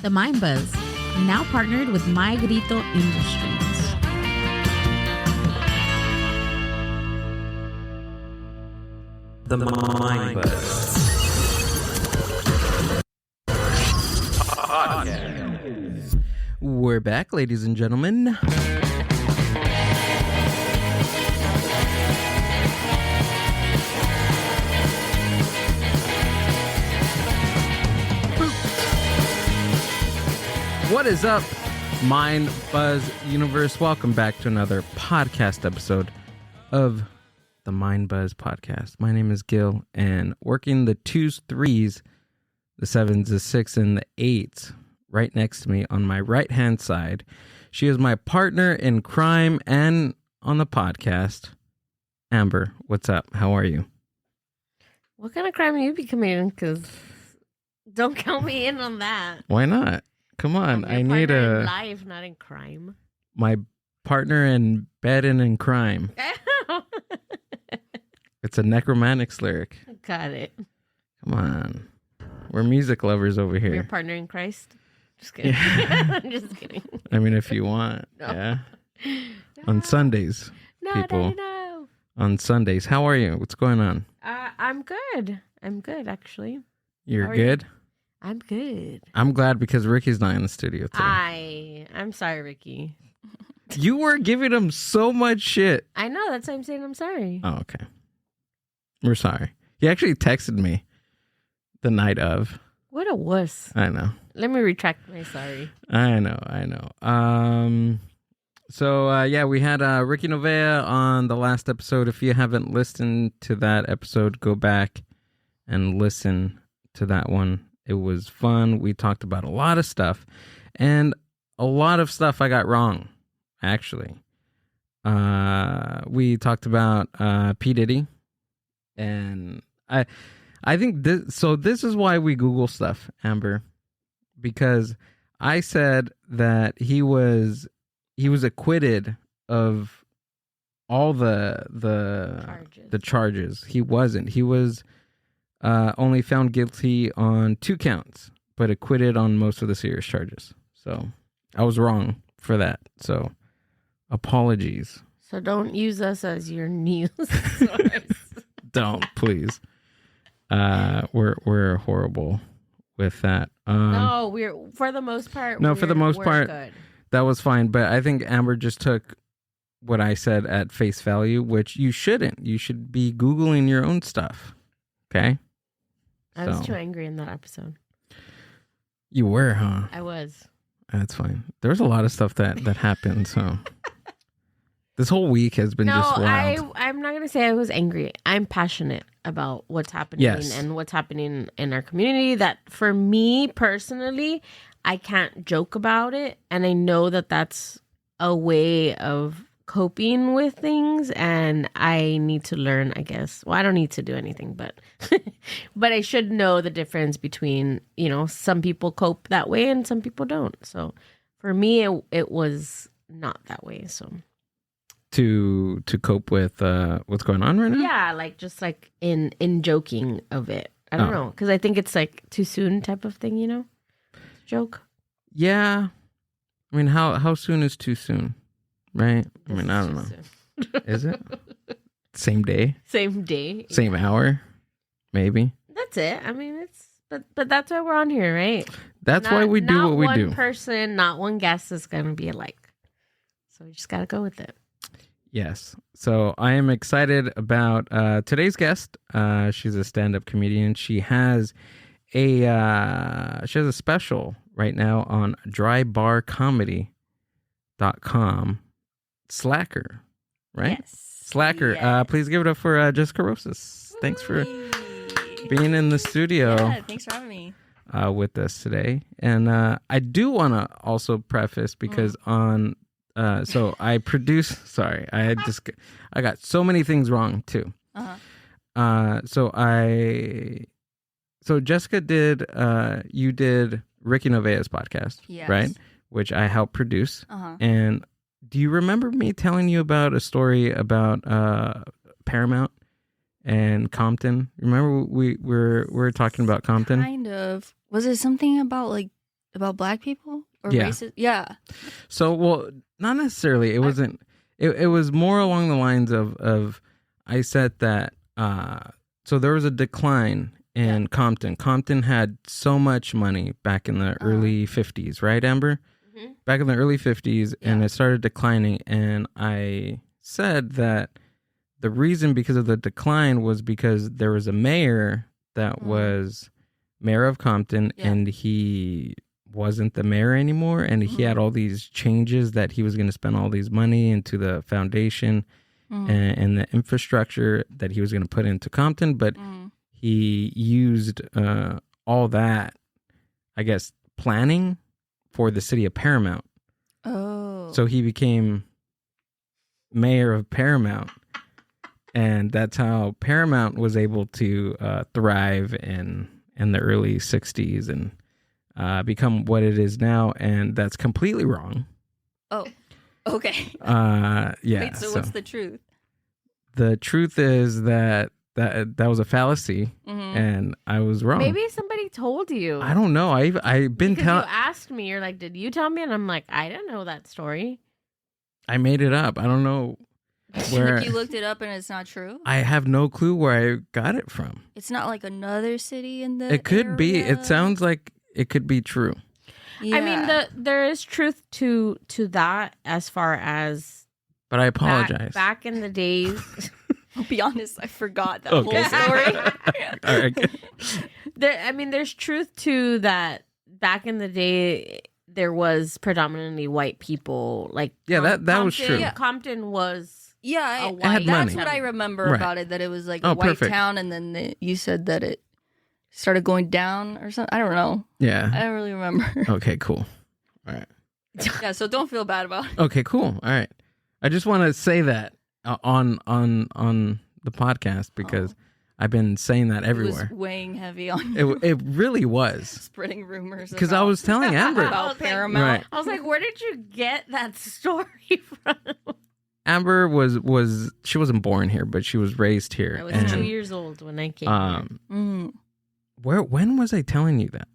The Mind Buzz, now partnered with Grito Industries. The Mind Buzz. We're back, ladies and gentlemen. What is up, Mind Buzz Universe? Welcome back to another podcast episode of the Mind Buzz Podcast. My name is GILL, and working the 2s, 3s, the 7s, the 6s, and the 8s right next to me on my right-hand side. She is my partner in crime and on the podcast. Amber, what's up? How are you? What kind of crime you be committing? Because don't count me in on that. Why not? Come on, I need in life, not in crime. My partner in bed and in crime. It's a Necromantics lyric. Got it. Come on. We're music lovers over here. Your partner in Christ? Just kidding. Yeah. I'm just kidding. I mean, if you want. No. Yeah. No. On Sundays. People. No. On Sundays. How are you? What's going on? I'm good. I'm good, actually. You're good? You? I'm good. I'm glad because Ricky's not in the studio today. I'm sorry, Ricky. You were giving him so much shit. I know. That's why I'm saying I'm sorry. Oh, okay. We're sorry. He actually texted me the night of. What a wuss. I know. Let me retract my sorry. I know. So we had Ricky Novea on the last episode. If you haven't listened to that episode, go back and listen to that one. It was fun. We talked about a lot of stuff, and a lot of stuff I got wrong, actually. We talked about P. Diddy, and I think this is why we Google stuff, Amber, because I said that he was acquitted of all the charges. He wasn't. He was only found guilty on 2 counts, but acquitted on most of the serious charges. So I was wrong for that. So apologies. So don't use us as your news source. Don't, please. We're horrible with that. No, we're for the most part. No, for the most part, good. That was fine. But I think Amber just took what I said at face value, which you shouldn't. You should be Googling your own stuff. Okay. I was too angry in that episode. You were, huh? I was. That's fine. There's a lot of stuff that happened. So this whole week has been just wild. I'm not going to say I was angry. I'm passionate about what's happening and what's happening in our community. That for me personally, I can't joke about it. And I know that that's a way of coping with things, and I need to learn, I guess. Well, I don't need to do anything, but but I should know the difference between, some people cope that way and some people don't. So for me, it was not that way. So to cope with what's going on right now? Yeah, just in joking of it. I don't know, because I think it's too soon type of thing, joke. Yeah. I mean, how soon is too soon? Right? I mean, I don't know. Is it? Same day? Same day. Same hour? Maybe. That's it. I mean, but that's why we're on here, right? That's why we do what we do. Not one person, not one guest is going to be alike. So we just got to go with it. Yes. So I am excited about today's guest. She's a stand-up comedian. She has a special right now on drybarcomedy.com. Slacker, right? Yes. Slacker. Yes. Please give it up for Jessica Rosas. Thanks for being in the studio. Yeah, thanks for having me. With us today. And I do want to also preface because so I produce. Sorry, I got so many things wrong too. So Jessica did. You did Ricky Novea's podcast, yes. right? Which I helped produce. And do you remember me telling you about a story about Paramount and Compton? Remember we were talking about Compton? Kind of. Was it something about about black people or Yeah. racist? Yeah. So, well, not necessarily. It wasn't. It was more along the lines of I said that. So there was a decline in Compton. Compton had so much money back in the early 50s, right, Amber? Mhm. Back in the early 50s, and it started declining. And I said that the reason because of the decline was because there was a mayor that was mayor of Compton, and he wasn't the mayor anymore, and he had all these changes that he was going to spend all these money into the foundation and the infrastructure that he was going to put into Compton, but he used all that, I guess, planning for the city of Paramount. Oh. So he became mayor of Paramount, and that's how Paramount was able to thrive in the early 60s and become what it is now, and that's completely wrong. Oh. Okay. Yeah. Wait, so what's the truth? The truth is that was a fallacy, and I was wrong. Maybe somebody told you. I don't know. I've been because you asked me. You're like, did you tell me? And I'm like, I didn't know that story. I made it up. I don't know where. Like you looked it up and it's not true? I have no clue where I got it from. It's not like another city in the It could be. area? It sounds like it could be true. Yeah. I mean, there is truth to that as far as. But I apologize. Back in the days. I'll be honest, I forgot that whole story. All right. There's truth to that. Back in the day, there was predominantly white people. Like that was true. Compton was Yeah, a white. that's what I remember about it. That it was like a white town, and then you said that it started going down or something. I don't know. Yeah, I don't really remember. Okay, cool. All right. Yeah, so don't feel bad about it. Okay, cool. All right. I just want to say that on the podcast because I've been saying that everywhere. It was weighing heavy on you. It really was. Spreading rumors. Because I was telling Amber about Paramount. Right. I was like, where did you get that story from? Amber was she wasn't born here, but she was raised here. I was 2 years old when I came here. When was I telling you that?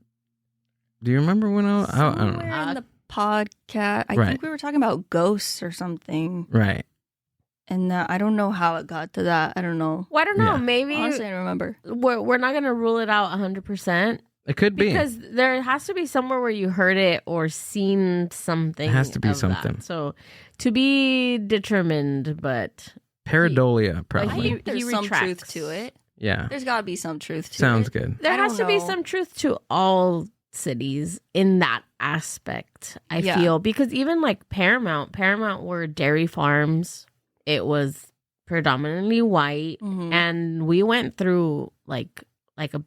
Do you remember when I don't know. In the podcast, I think we were talking about ghosts or something. Right. And I don't know how it got to that. I don't know. Well, I don't know. Maybe honestly, I don't remember. We're not gonna rule it out 100%. It could be because there has to be somewhere where you heard it or seen something. It has to be of something. That. So to be determined, but pareidolia, probably. I think there's some truth to it. Yeah, there's got to be some truth to it. Sounds good. There has to be some truth to all cities in that aspect. I feel because even like Paramount were dairy farms. It was predominantly white, and we went through like a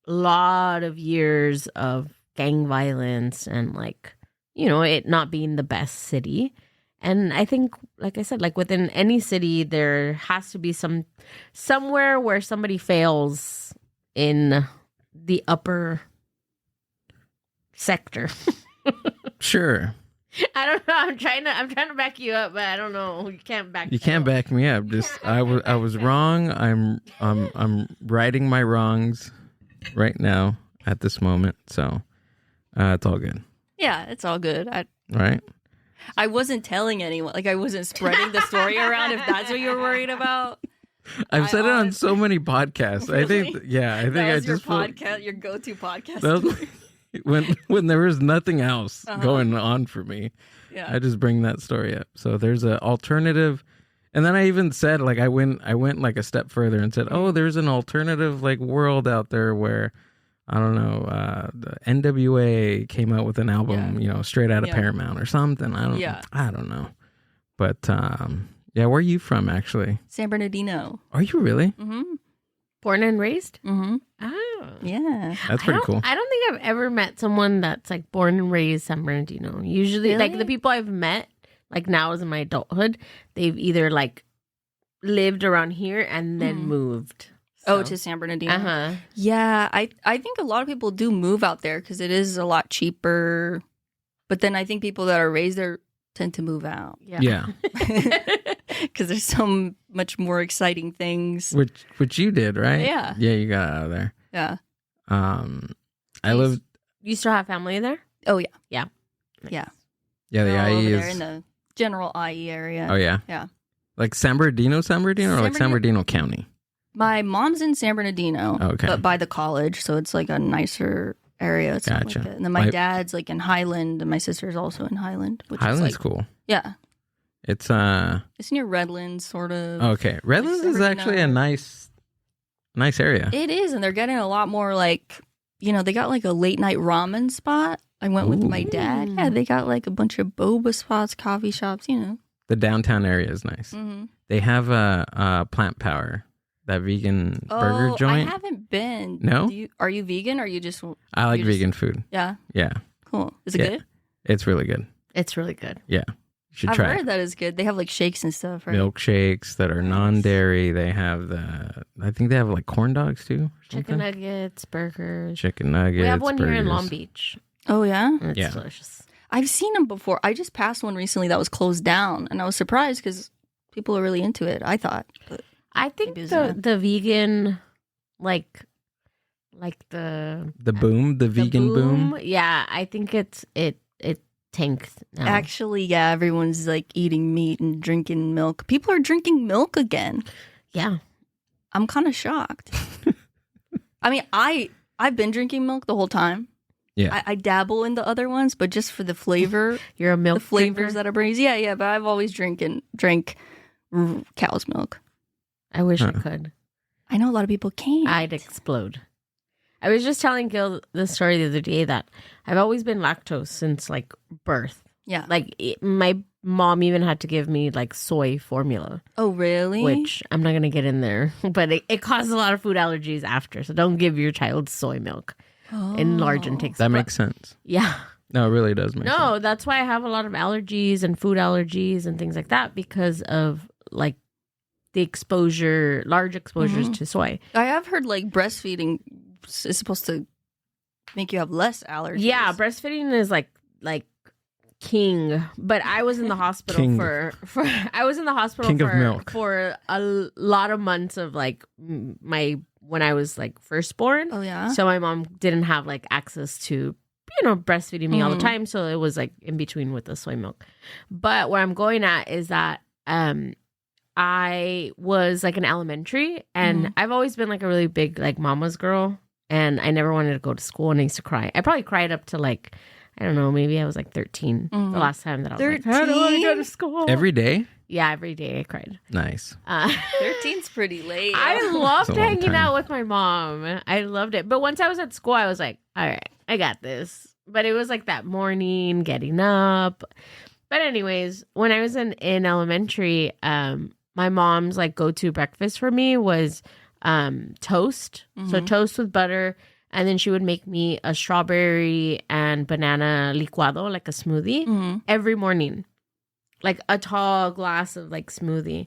lot of years of gang violence and it not being the best city. And I think, like I said, like within any city, there has to be somewhere where somebody fails in the upper sector. Sure. I don't know. I'm trying to back you up, but I don't know. You can't back. You can't back me up. Just I was wrong. I'm righting my wrongs right now at this moment. So it's all good. Yeah, it's all good. Right. I wasn't telling anyone. Like I wasn't spreading the story around. If that's what you're worried about. I've said it on so many podcasts. Really? I think. I think that was I just your podcast, your go-to podcast. That was when there was nothing else going on for me. Yeah. I just bring that story up. So there's an alternative, and then I even said I went like a step further and said, oh, there's an alternative like world out there where I don't know, the NWA came out with an album, straight out of Paramount or something. I don't know, but where are you from actually? San Bernardino. Are you really? Mm-hmm. Born and raised? Mm-hmm. Oh. Yeah. That's pretty cool. I don't think I've ever met someone that's like born and raised San Bernardino. Usually, like the people I've met, like now as in my adulthood, they've either like lived around here and then moved. So. Oh, to San Bernardino? Uh-huh. Yeah. I think a lot of people do move out there because it is a lot cheaper. But then I think people that are raised there tend to move out. Yeah. Because there's so much more exciting things. Which you did, right? Yeah. Yeah, you got out of there. Yeah. I lived. You still have family there? Oh yeah, Yeah. yeah. Yeah, the They're all IE over is. there in the general IE area. Oh yeah. Yeah. Like San Bernardino, or like San Bernardino County. My mom's in San Bernardino, Okay. but by the college, so it's like a nicer area. It's not Gotcha. like that. And then my dad's like in Highland, and my sister's also in Highland. Which Highland's is like, cool. Yeah, It's it's near Redlands, sort of. okay. Redlands is actually a nice area. It is, and they're getting a lot more like, they got like a late night ramen spot. I went with my dad. Yeah, they got like a bunch of boba spots, coffee shops. The downtown area is nice. Mm-hmm. They have a Plant Power, that vegan burger joint. I haven't been. No? Are you vegan or you just? I like vegan food. Yeah. Yeah. Cool. Is it good? It's really good. It's really good. Yeah. You should I've try heard it. that is good. They have like shakes and stuff, right? Milkshakes that are non-dairy. They have I think they have like corn dogs too. Or Chicken something. nuggets, burgers. Chicken nuggets. We have one here in Long burgers. Beach. Oh yeah. And it's Yeah. delicious. I've seen them before. I just passed one recently that was closed down, and I was surprised because people are really into it. I thought. But I think Maybe it's the vegan, like the The vegan boom. Yeah, I think it tanked now. actually, yeah, everyone's like eating meat and drinking milk. People are drinking milk again. Yeah. I'm kind of shocked. I mean, I've been drinking milk the whole time. Yeah. I dabble in the other ones, but just for the flavor, You're a milk the flavors drinker? that it brings. Yeah, but I've always drank cow's milk. I wish I could. I know a lot of people can't. I'd explode. I was just telling Gil the story the other day that I've always been lactose since like birth. Yeah. Like my mom even had to give me like soy formula, Oh, really? which I'm not going to get in there, but it causes a lot of food allergies after. So don't give your child soy milk in large intakes. That makes sense. Yeah. No, it really does make sense. No, that's why I have a lot of allergies and food allergies and things like that because of like the large exposures to soy. I have heard like breastfeeding is supposed to make you have less allergies. Yeah, breastfeeding is like king. But I was in the hospital King. for I was in the hospital King of milk. for a lot of months of like when I was like first born. Oh yeah. So my mom didn't have like access to breastfeeding me all the time, so it was like in between with the soy milk. But where I'm going at is that I was like in elementary, and I've always been like a really big like mama's girl, and I never wanted to go to school, and I used to cry. I probably cried up to like, I don't know, maybe I was like 13 the last time that I was 13? like, I don't want to go to school. Every day? Yeah, every day I cried. Nice. 13's pretty late. I loved It's a long hanging time. out with my mom. I loved it. But once I was at school, I was like, all right, I got this. But it was like that morning, getting up. But anyways, when I was in elementary, my mom's like go-to breakfast for me was toast. So toast with butter. And then she would make me a strawberry and banana licuado, like a smoothie, every morning. Like a tall glass of like smoothie.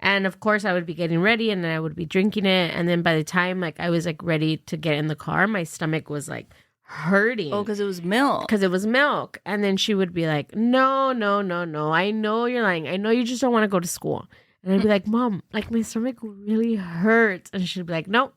And of course I would be getting ready and then I would be drinking it. And then by the time like I was like ready to get in the car, my stomach was like hurting. Oh, because it was milk. Because it was milk. And then she would be like, no. I know you're lying. I know you just don't want to go to school. And I'd be like, Mom, like my stomach really hurts. And she'd be like, nope,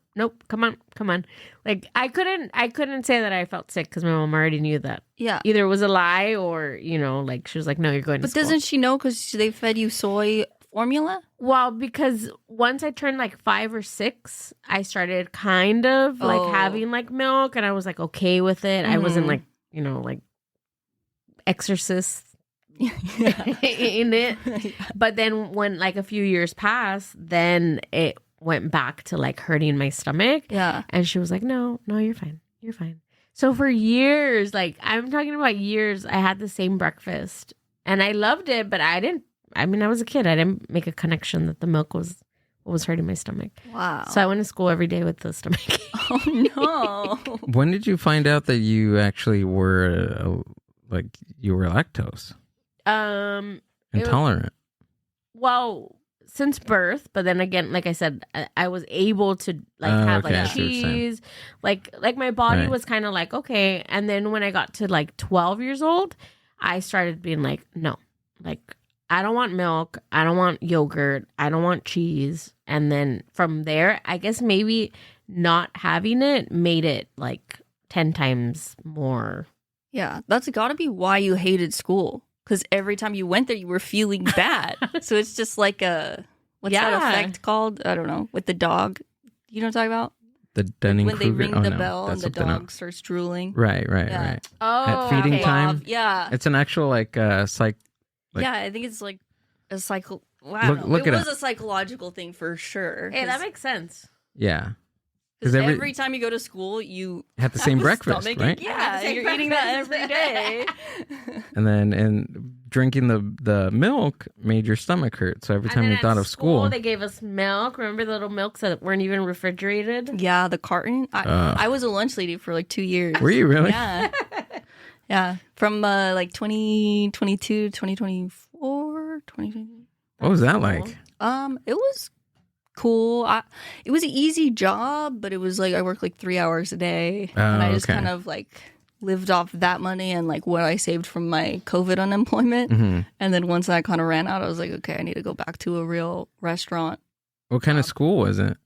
come on. Like I couldn't say that I felt sick because my mom already knew that. Yeah. Either it was a lie or, like she was like, no, you're going to But school. doesn't she know because they fed you soy formula? Well, because once I turned like 5 or 6, I started kind of like having like milk and I was like okay with it. I wasn't like, like exorcist in it. But then when like a few years passed, then it went back to like hurting my stomach. Yeah. And she was like, no, you're fine. You're fine. So for years, like I'm talking about years, I had the same breakfast and I loved it, but I was a kid. I didn't make a connection that the milk was what was hurting my stomach. Wow. So I went to school every day with the stomach. Oh no. When did you find out that you actually were you were lactose intolerant? Well, since birth, but then again, like I said, I was able to like have okay, I like see what you're saying. cheese, like my body Right. was kind of like okay. And then when I got to like 12 years old, I started being like, no, like I don't want milk, I don't want yogurt, I don't want cheese. And then from there, I guess maybe not having it made it like 10 times more Yeah, that's got to be why you hated school. Because every time you went there, you were feeling bad. So it's just like what's that effect called? I don't know. With the dog. You know what I'm talking about? The Dunning-Kruger? When they ring the bell and that's the something dog else. starts drooling. Right. Oh, At feeding okay. time. Yeah. It's an actual like Yeah, I think it's like a cycle. Look it it was up. a psychological thing for sure. Hey, that makes sense. yeah. Because every- every time you go to school, you Have the same have a breakfast, stomach right? ache. Yeah, Same you're eating that breakfast. every day. And then drinking the milk made your stomach hurt. So every And time then you at thought of school, they gave us milk. Remember the little milks that weren't even refrigerated? Yeah, the carton. I was a lunch lady for like 2 years. were you really? Yeah. Yeah. From like 2022, 2024, 2020. What was that like? It was cool. It was an easy job, but it was like I worked like 3 hours a day. And I just okay. kind of like lived off that money and like what I saved from my COVID unemployment. Mm-hmm. And then once that kind of ran out, I was like, okay, I need to go back to a real restaurant. What kind of school was it?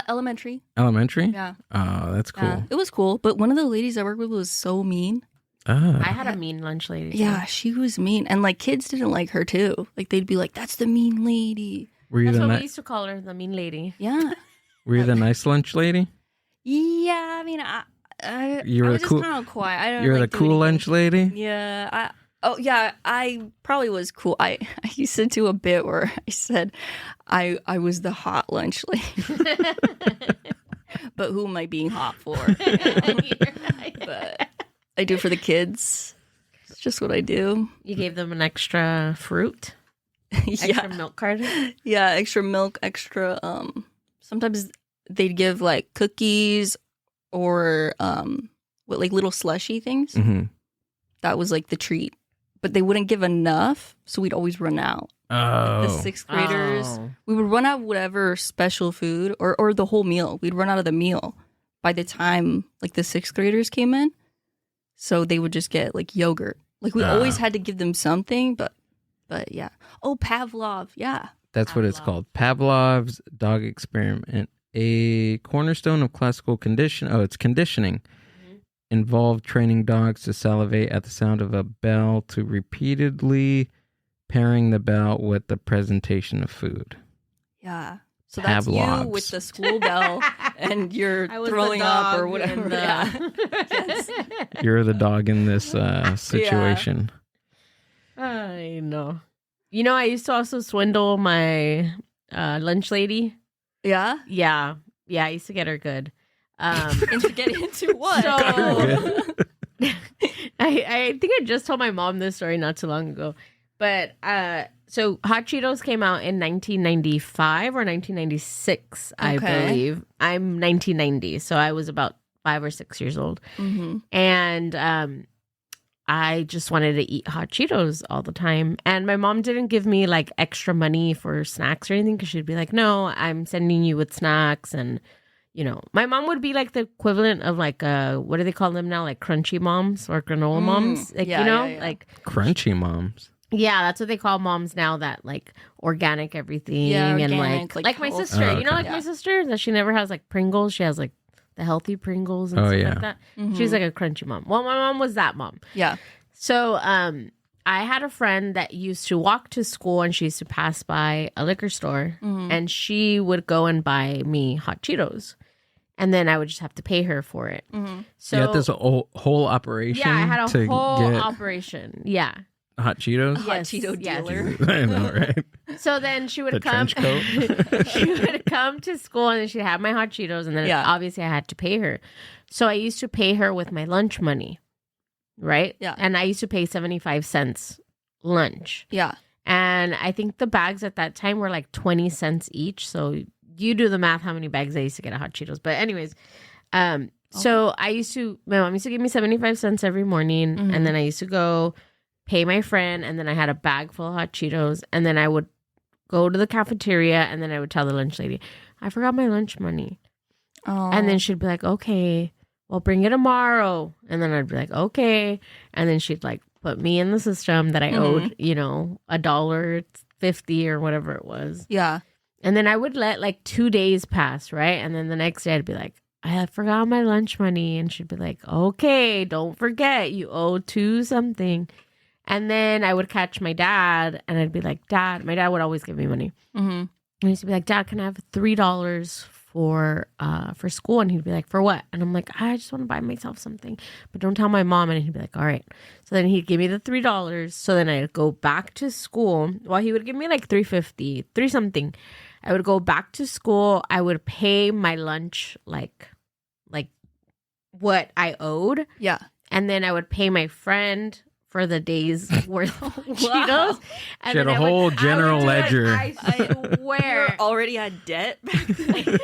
Elementary. Elementary? Yeah. Oh, that's cool. Yeah. It was cool. But one of the ladies I worked with was so mean. Oh. I had a mean lunch lady. too. Yeah, she was mean. And like kids didn't like her too. Like they'd be like, that's the mean lady. Were you That's the what we used to call her, the mean lady. Yeah. Were you the nice lunch lady? Yeah, I mean, You were I the was cool- just kind of quiet. I don't You're like the cool doing lunch lady? Yeah. I probably was cool. I used to do a bit where I said I was the hot lunch lady. But who am I being hot for? But I do it for the kids. It's just what I do. You gave them an extra fruit, extra Yeah. milk carton. Yeah, extra milk, extra sometimes they'd give like cookies or what like little slushy things. Mm-hmm. That was like the treat. But they wouldn't give enough, so we'd always run out. Oh. The sixth graders, Oh. we would run out of whatever special food or the whole meal. We'd run out of the meal by the time like the sixth graders came in. So they would just get like yogurt. Like we always had to give them something, but yeah. Oh, Pavlov, yeah. That's what it's called. Pavlov's dog experiment. A cornerstone of classical condition. Oh, it's conditioning. Involved training dogs to salivate at the sound of a bell to repeatedly pairing the bell with the presentation of food. Yeah. So that's Pavlov's. you with the school bell and you're I was the throwing up or dog whatever. in the- Yeah. Yes. You're the dog in this situation. I know. You know, I used to also swindle my lunch lady. Yeah? Yeah. I used to get her good. And to get into what? So- Good. I think I just told my mom this story not too long ago. But so Hot Cheetos came out in 1995 or 1996, I Okay. believe. I'm 1990, so I was about 5 or 6 years old. Mm-hmm. And I just wanted to eat Hot Cheetos all the time. And my mom didn't give me like extra money for snacks or anything because she'd be like, no, I'm sending you with snacks. And, you know, my mom would be like the equivalent of like, what do they call them now? Like crunchy moms or granola moms. Like, Yeah, you know, yeah. like, Crunchy moms. yeah, that's what they call moms now, that like organic everything. Yeah, and organic, like like my health- sister, Oh, you know, okay. like my sister, that she never has like Pringles. She has like the healthy Pringles and Oh, stuff yeah. like that. She's like a crunchy mom. Well, my mom was that mom. Yeah. So I had a friend that used to walk to school and she used to pass by a liquor store and she would go and buy me Hot Cheetos. And then I would just have to pay her for it. So you had this whole operation yeah, I had a to whole get operation. Yeah. hot Cheetos. Hot Yes, Cheeto yes. dealer. I know, right? So then she would The come. trench coat. She would come to school and then she'd have my Hot Cheetos, and then Yeah. obviously I had to pay her. So I used to pay her with my lunch money, right? Yeah. And I used to pay 75 cents lunch, Yeah. and I think the bags at that time were like 20 cents each. So you do the math, how many bags I used to get of Hot Cheetos. But anyways, so my mom used to give me 75 cents every morning, and then I used to go pay my friend, and then I had a bag full of Hot Cheetos, and then I would go to the cafeteria, and then I would tell the lunch lady, I forgot my lunch money. Oh. And then she'd be like, okay, well, bring it tomorrow. And then I'd be like, okay. And then she'd like put me in the system that I owed, you know, $1.50 or whatever it was. Yeah. And then I would let like 2 days pass, right? And then the next day I'd be like, I forgot my lunch money. And she'd be like, okay, don't forget, you owe 2 something. And then I would catch my dad and I'd be like, Dad, my dad would always give me money. And he'd be like, Dad, can I have $3 for school? And he'd be like, for what? And I'm like, I just want to buy myself something, but don't tell my mom. And he'd be like, all right. So then he'd give me the $3. So then I'd go back to school. Well, he would give me like $3.50, 3 something. I would go back to school. I would pay my lunch like what I owed. Yeah. And then I would pay my friend for the day's worth of Cheetos. And She had a whole general ledger. I swear. You already had debt back then.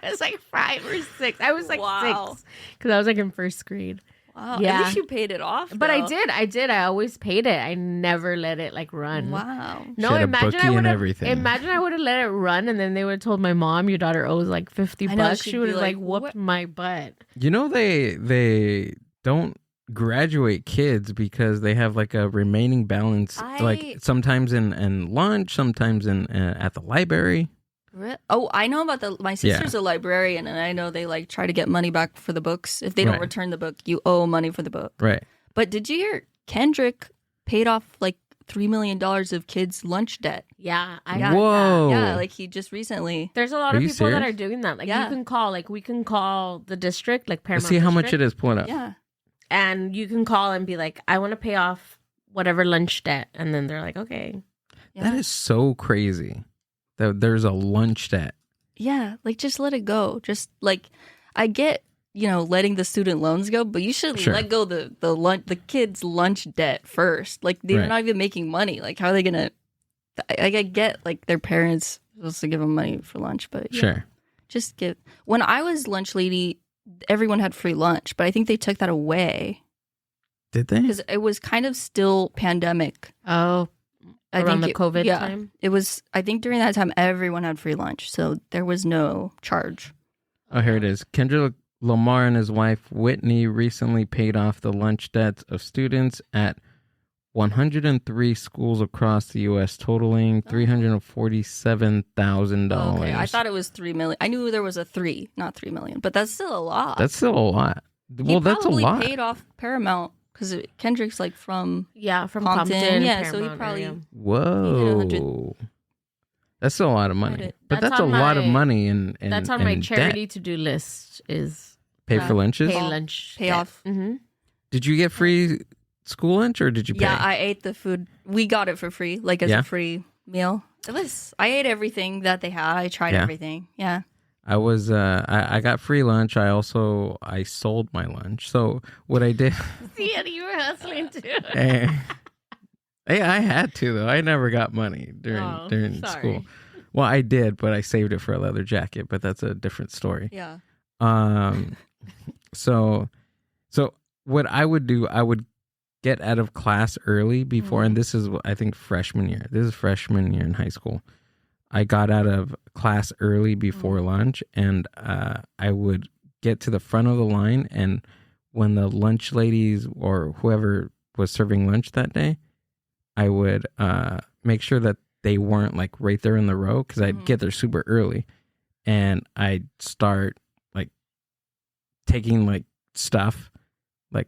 I was like 5 or 6. I was like Wow. 6 because I was like in first grade. Wow. Yeah. At least you paid it off. But I though. did. I always paid it. I never let it like run. Wow. No, She had a imagine bookie I would and have. everything. Imagine I would have let it run, and then they would have told my mom, "Your daughter owes like $50." I know, She she'd would be have like like, whooped "What?" my butt. You know, they don't graduate kids because they have like a remaining balance, like sometimes in lunch, sometimes in at the library. Oh, I know about my sister's a librarian, and I know they like try to get money back for the books. If they don't Right. return the book, you owe money for the book. Right. But did you hear Kendrick paid off like $3 million of kids' lunch debt? Yeah, I Yeah. heard Whoa. that. Yeah, like he just recently. There's a lot Are of you people that serious? are doing that. Like Yeah. you can call, like we can call the district, like Let's Paramount. see how much District, it is. Pull it up. Yeah. and you can call and be like, I want to pay off whatever lunch debt, and then they're like, okay. That is so crazy that there's a lunch debt. Yeah, like just let it go. Just like I get, letting the student loans go, but you should Sure. let go the kids' lunch debt first. Like they're Right. not even making money. Like how are they gonna? I get like their parents supposed to give them money for lunch, but yeah, Sure. just give. When I was lunch lady, everyone had free lunch, but I think they took that away Did they? because it was kind of still pandemic. Oh, I around think the COVID yeah, time. It was. I think during that time, everyone had free lunch, so there was no charge. Oh, here it is. Kendrick Lamar and his wife Whitney recently paid off the lunch debts of students at 103 schools across the U.S., totaling $347,000. Okay, I thought it was 3 million. I knew there was a 3, not 3 million, but that's still a lot. That's still a lot. Well, that's a probably lot. paid off Paramount because Kendrick's like from Yeah, from Compton. Compton. Yeah, so he Paramount probably area. Whoa. That's still a lot of money. it. But That's that's a on lot of my- money in That's on my in charity debt. to-do list is Pay for lunches? pay lunch. pay off. Mm-hmm. Did you get free school lunch or did you pay? Yeah, I ate the food. We got it for free, like as Yeah? a free meal. I ate everything that they had. I tried Yeah. everything. Yeah. I was I got free lunch. I sold my lunch. So what I did See, and you were hustling too. Hey, I had to though. I never got money during sorry. school. Well, I did, but I saved it for a leather jacket, but that's a different story. Yeah. So what I would do, I would get out of class early before, and this is I think freshman year. This is freshman year in high school. I got out of class early before lunch, and I would get to the front of the line, and when the lunch ladies or whoever was serving lunch that day, I would make sure that they weren't like right there in the row because I'd get there super early, and I'd start like taking like stuff, like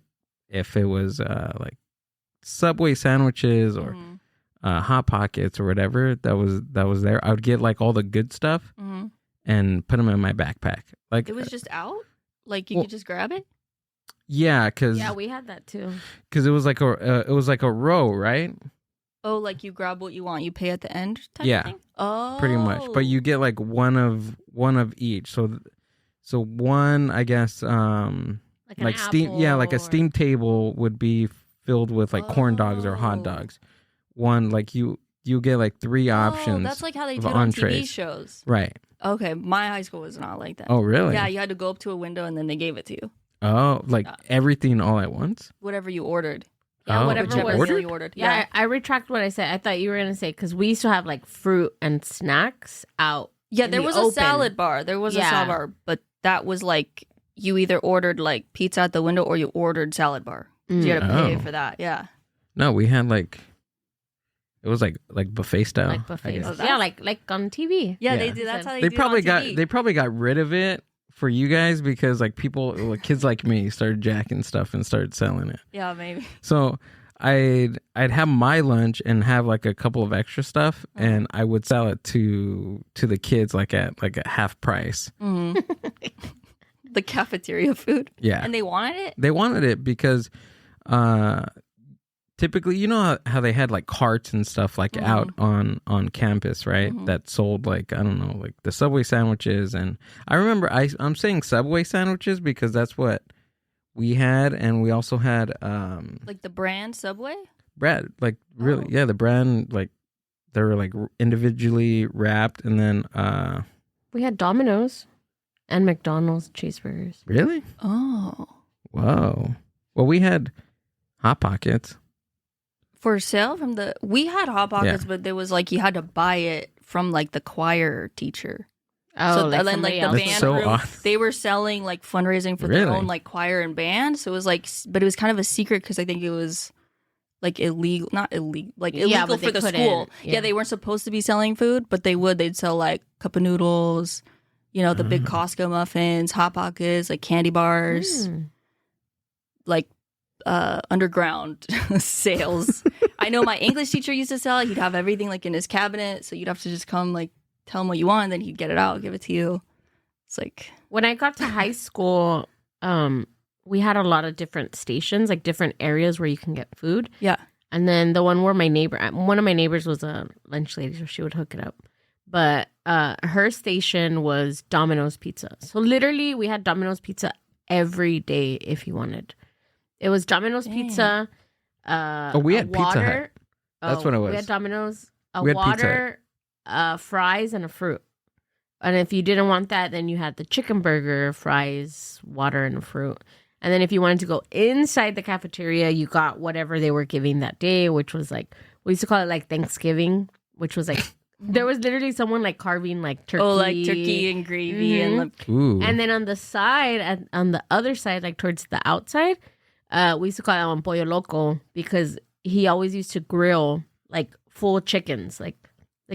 if it was like Subway sandwiches or Hot Pockets or whatever that was there, I would get like all the good stuff and put them in my backpack. Like It was just out? Like you Well- could just grab it? yeah, because Yeah, we had that too. it was like a row, right? Oh, like you grab what you want, you pay at the end type Yeah. of thing? Oh. Pretty much, but you get like one of each. So one, I guess, Like, an like steam, apple yeah, like a or- steam table would be filled with like corn dogs or hot Oh. dogs. One, like you get like 3 options. Oh, that's like how they of do it on TV entrees. shows. Right. Okay, my high school was not like that. Oh, really? Yeah, you had to go up to a window and then they gave it to you. Oh, like Yeah. everything all at once? Whatever you ordered. Yeah, Oh, whatever whichever was. meal ordered? you ordered. Yeah, I retract what I said. I thought you were gonna say because we used to have like fruit and snacks out. Yeah, in there the was open. a salad bar. There was a Yeah. salad bar, but that was like you either ordered like pizza at the window or you ordered salad bar. So you had to pay Oh. for that. Yeah. No, we had like it was like buffet style. Like I buffets. guess. Oh, Yeah, that's- like on TV. Yeah, Yeah. they did. That's how they They do probably it on TV. got rid of it for you guys because like people, like kids like me, started jacking stuff and started selling it. Yeah, maybe. So I'd have my lunch and have like a couple of extra stuff, and I would sell it to the kids like at half price. Mm-hmm. The cafeteria food. Yeah, and they wanted it. They wanted it because typically, you know how they had like carts and stuff like out on campus, right? That sold like, I don't know, like the Subway sandwiches. And I remember I'm saying Subway sandwiches because that's what we had. And we also had like the brand Subway? bread, like really, yeah, the brand, like they were like individually wrapped. And then we had Domino's and McDonald's cheeseburgers. Really? Oh. Whoa. Well, we had Hot Pockets. For sale from we had Hot Pockets, but there was like you had to buy it from like the choir teacher. Oh, so like then like the somebody band else. So room, odd. they were selling like fundraising for their own like choir and band. So it was like, but it was kind of a secret because I think it was like illegal, not illegal, like illegal for the school. Yeah, they weren't supposed to be selling food, but they'd sell like cup of noodles, you know, the big Costco muffins, Hot Pockets, like candy bars, like underground sales. I know my English teacher used to sell it. He'd have everything like in his cabinet, so you'd have to just come like tell him what you want, and then he'd get it out, give it to you. It's like when I got to high school, we had a lot of different stations, like different areas where you can get food. Yeah. And then the one where one of my neighbors was a lunch lady, so she would hook it up. But her station was Domino's Pizza. So literally we had Domino's Pizza every day if you wanted. It was Domino's Pizza. We had Pizza Hut. That's what it was. We had Domino's, We had water, fries, and a fruit. And if you didn't want that, then you had the chicken burger, fries, water, and a fruit. And then if you wanted to go inside the cafeteria, you got whatever they were giving that day, which was like, we used to call it like Thanksgiving, which was like, there was literally someone like carving like turkey. Oh, like turkey and gravy. And Ooh. And then on the side, on the other side, like towards the outside, we used to call that one Pollo Loco because he always used to grill like full chickens. Like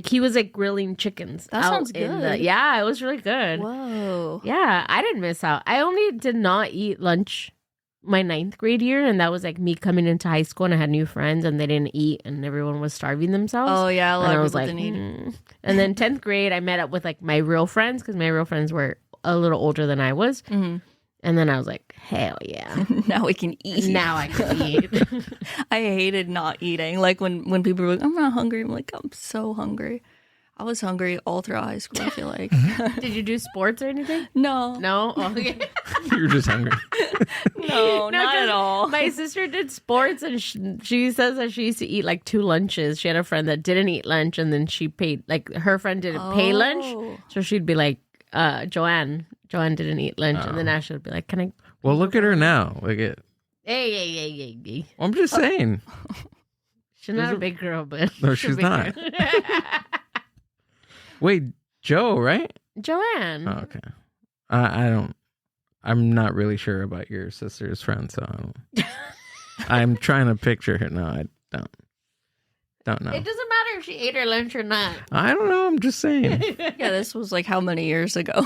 he was like grilling chickens. That sounds good. Yeah, it was really good. Whoa. Yeah, I didn't miss out. I only did not eat lunch my 9th grade year, and that was like me coming into high school and I had new friends and they didn't eat and everyone was starving themselves. Oh yeah, a lot of people like, didn't eat. And then 10th grade, I met up with like my real friends because my real friends were a little older than I was. Mm-hmm. And then I was like, hell yeah. Now we can eat. Now I can eat. I hated not eating. Like when people were like, I'm not hungry. I'm like, I'm so hungry. I was hungry all throughout high school, I feel like. Did you do sports or anything? No. No? Oh, okay. You were just hungry. No, not at all. My sister did sports and she says that she used to eat like 2 lunches. She had a friend that didn't eat lunch and then she paid, like her friend didn't pay lunch. So she'd be like, Joanne didn't eat lunch. And then Ashley would be like, can I? Well, look at her now. Look at. Hey. I'm just saying. She's not a big girl, but. No, she's not. Wait, Joe, right? Joanne. Oh, okay. I don't. I'm not really sure about your sister's friend, so I don't. I'm trying to picture her. No, I don't know. It doesn't matter if she ate her lunch or not. I don't know. I'm just saying. Yeah, this was like how many years ago?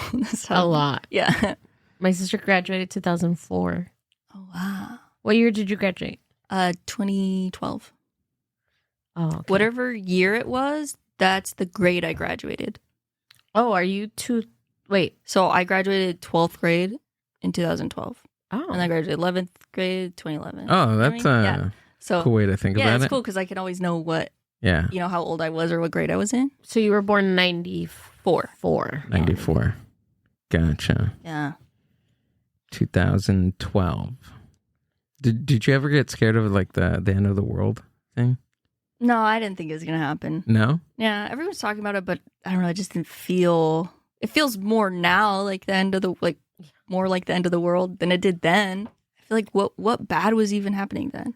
A lot. Yeah. My sister graduated 2004. Oh, wow. What year did you graduate? 2012. Oh, okay. Whatever year it was, that's the grade I graduated. Oh, are you wait. So I graduated 12th grade in 2012. Oh. And I graduated 11th grade 2011. Oh, that's a so, cool way to think about it. Yeah, it's cool because I can always know what, Yeah. you know, how old I was or what grade I was in. So you were born 94. 94. Gotcha. Yeah. 2012. Did you ever get scared of like the end of the world thing? No, I didn't think it was going to happen. No? Yeah, everyone's talking about it, but I don't know. I just didn't feel. It feels more now like the end of the more like the end of the world than it did then. I feel like what bad was even happening then?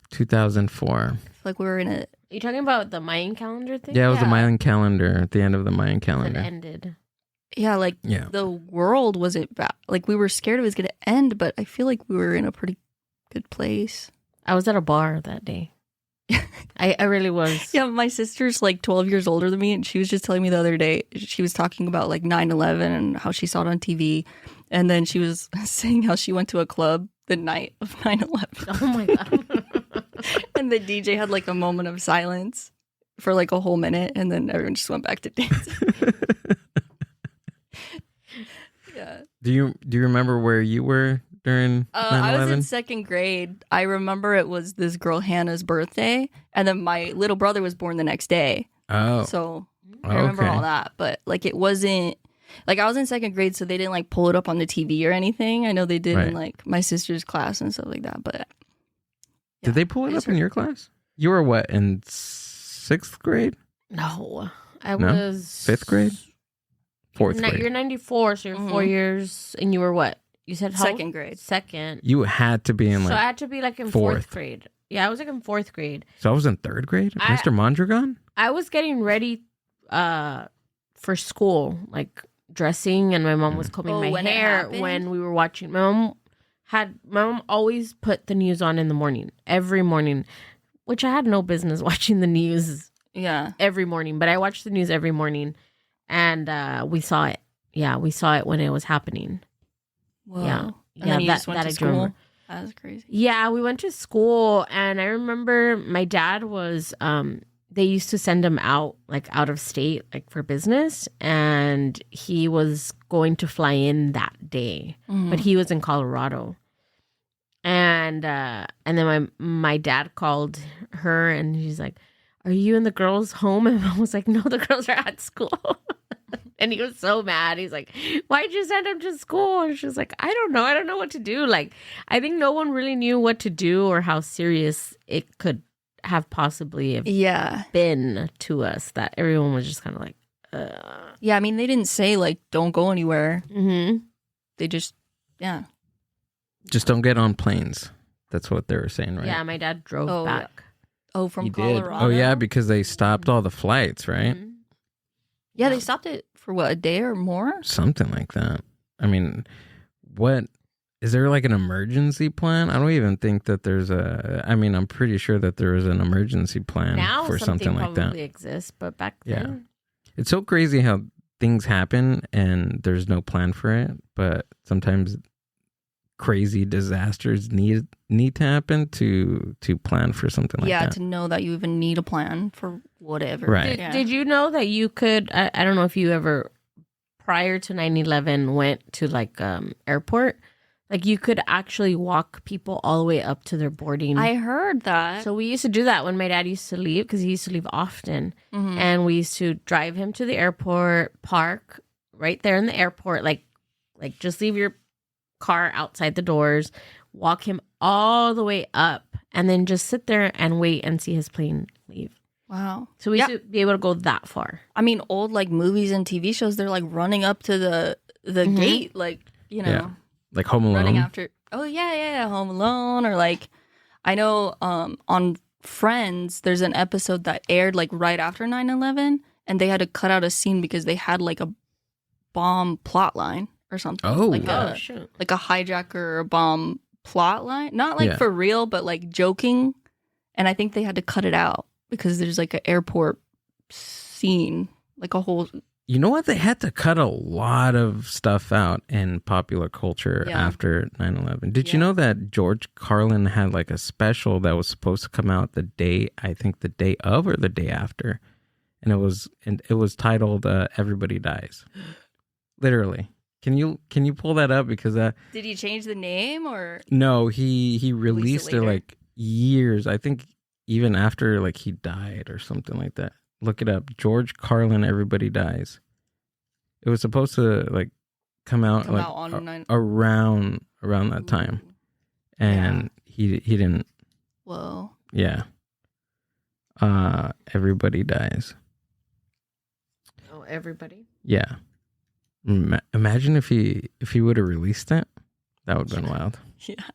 2004. I feel like we were in a. Are you talking about the Mayan calendar thing? Yeah, it was the Mayan calendar at the end of the Mayan It calendar. ended. Yeah, like the world wasn't bad. Like we were scared it was going to end, but I feel like we were in a pretty good place. I was at a bar that day. I really was. Yeah, my sister's like 12 years older than me, and she was just telling me the other day, she was talking about like 9/11 and how she saw it on TV. And then she was saying how she went to a club the night of 9/11. Oh my God. And the DJ had like a moment of silence for like a whole minute, and then everyone just went back to dancing. Yeah. Do you remember where you were during 9/11? I was in second grade. I remember it was this girl Hannah's birthday, and then my little brother was born the next day. Oh. So I remember all that, but like it wasn't like I was in second grade, so they didn't like pull it up on the TV or anything. I know they did in like my sister's class and stuff like that, but did they pull it up in your class? You were what, in 6th grade? No, I was 5th grade, 4th grade. You're 94, so you're 4 years, and you were what? You said how? Second grade. Second. You had to be in like. So I had to be like in fourth grade. Yeah, I was like in 4th grade. So I was in 3rd grade. Mr. Mondragon. I was getting ready for school, like dressing, and my mom was combing my hair when we were watching. My mom always put the news on in the morning, every morning, which I had no business watching the news. Yeah, every morning, but I watched the news every morning, and we saw it. Yeah, we saw it when it was happening. Whoa. Yeah, and then you just went to school. That was crazy. Yeah, we went to school, and I remember my dad was. They used to send him out, like out of state, like for business, and he was going to fly in that day, but he was in Colorado, and then my dad called her, and she's like, "Are you and the girls home?" And I was like, "No, the girls are at school." And he was so mad. He's like, "Why'd you send him to school?" And she was like, "I don't know what to do." Like, I think no one really knew what to do or how serious it could have possibly been to us, that everyone was just kind of like, Yeah, I mean, they didn't say like, don't go anywhere. Mm-hmm. They just, just don't get on planes. That's what they were saying, right? Yeah, my dad drove back. Yeah. Oh, from He Colorado? did. Oh, yeah, because they stopped all the flights, right? Mm-hmm. Yeah, they stopped it for what, a day or more? Something like that. I mean, what is there like an emergency plan? I don't even think that there's I'm pretty sure that there is an emergency plan Now for something like that. Probably exists, but back then, it's so crazy how things happen and there's no plan for it. But sometimes crazy disasters need to happen to plan for something like that. Yeah, to know that you even need a plan for whatever. Right. Did you know that you could? I don't know if you ever, prior to 9/11, went to like airport. Like you could actually walk people all the way up to their boarding. I heard that. So we used to do that when my dad used to leave, because he used to leave often. Mm-hmm. And we used to drive him to the airport, park right there in the airport, like just leave your car outside the doors, walk him all the way up, and then just sit there and wait and see his plane leave. Wow. So we used to be able to go that far. I mean, old like movies and TV shows, they're like running up to the gate, like, you know. Yeah. Like Home Alone. Running after. Oh, yeah. Home Alone. Or like, I know on Friends, there's an episode that aired like right after 9/11, and they had to cut out a scene because they had like a bomb plot line or something. Oh. Like Shoot. like a hijacker or a bomb plot line. Not like for real, but like joking. And I think they had to cut it out because there's like an airport scene, like a whole... You know what? They had to cut a lot of stuff out in popular culture after 9/11. Did you know that George Carlin had like a special that was supposed to come out the day of or the day after? And it was titled Everybody Dies. Literally. Can you pull that up? Because Did he change the name or? No, he released it like years. I think even after like he died or something like that. Look it up. George Carlin, Everybody Dies. It was supposed to like come out around that time, and he didn't. Whoa. Yeah. Everybody Dies. Oh, everybody. Yeah. Imagine if he would have released it. That would have been wild. Yeah.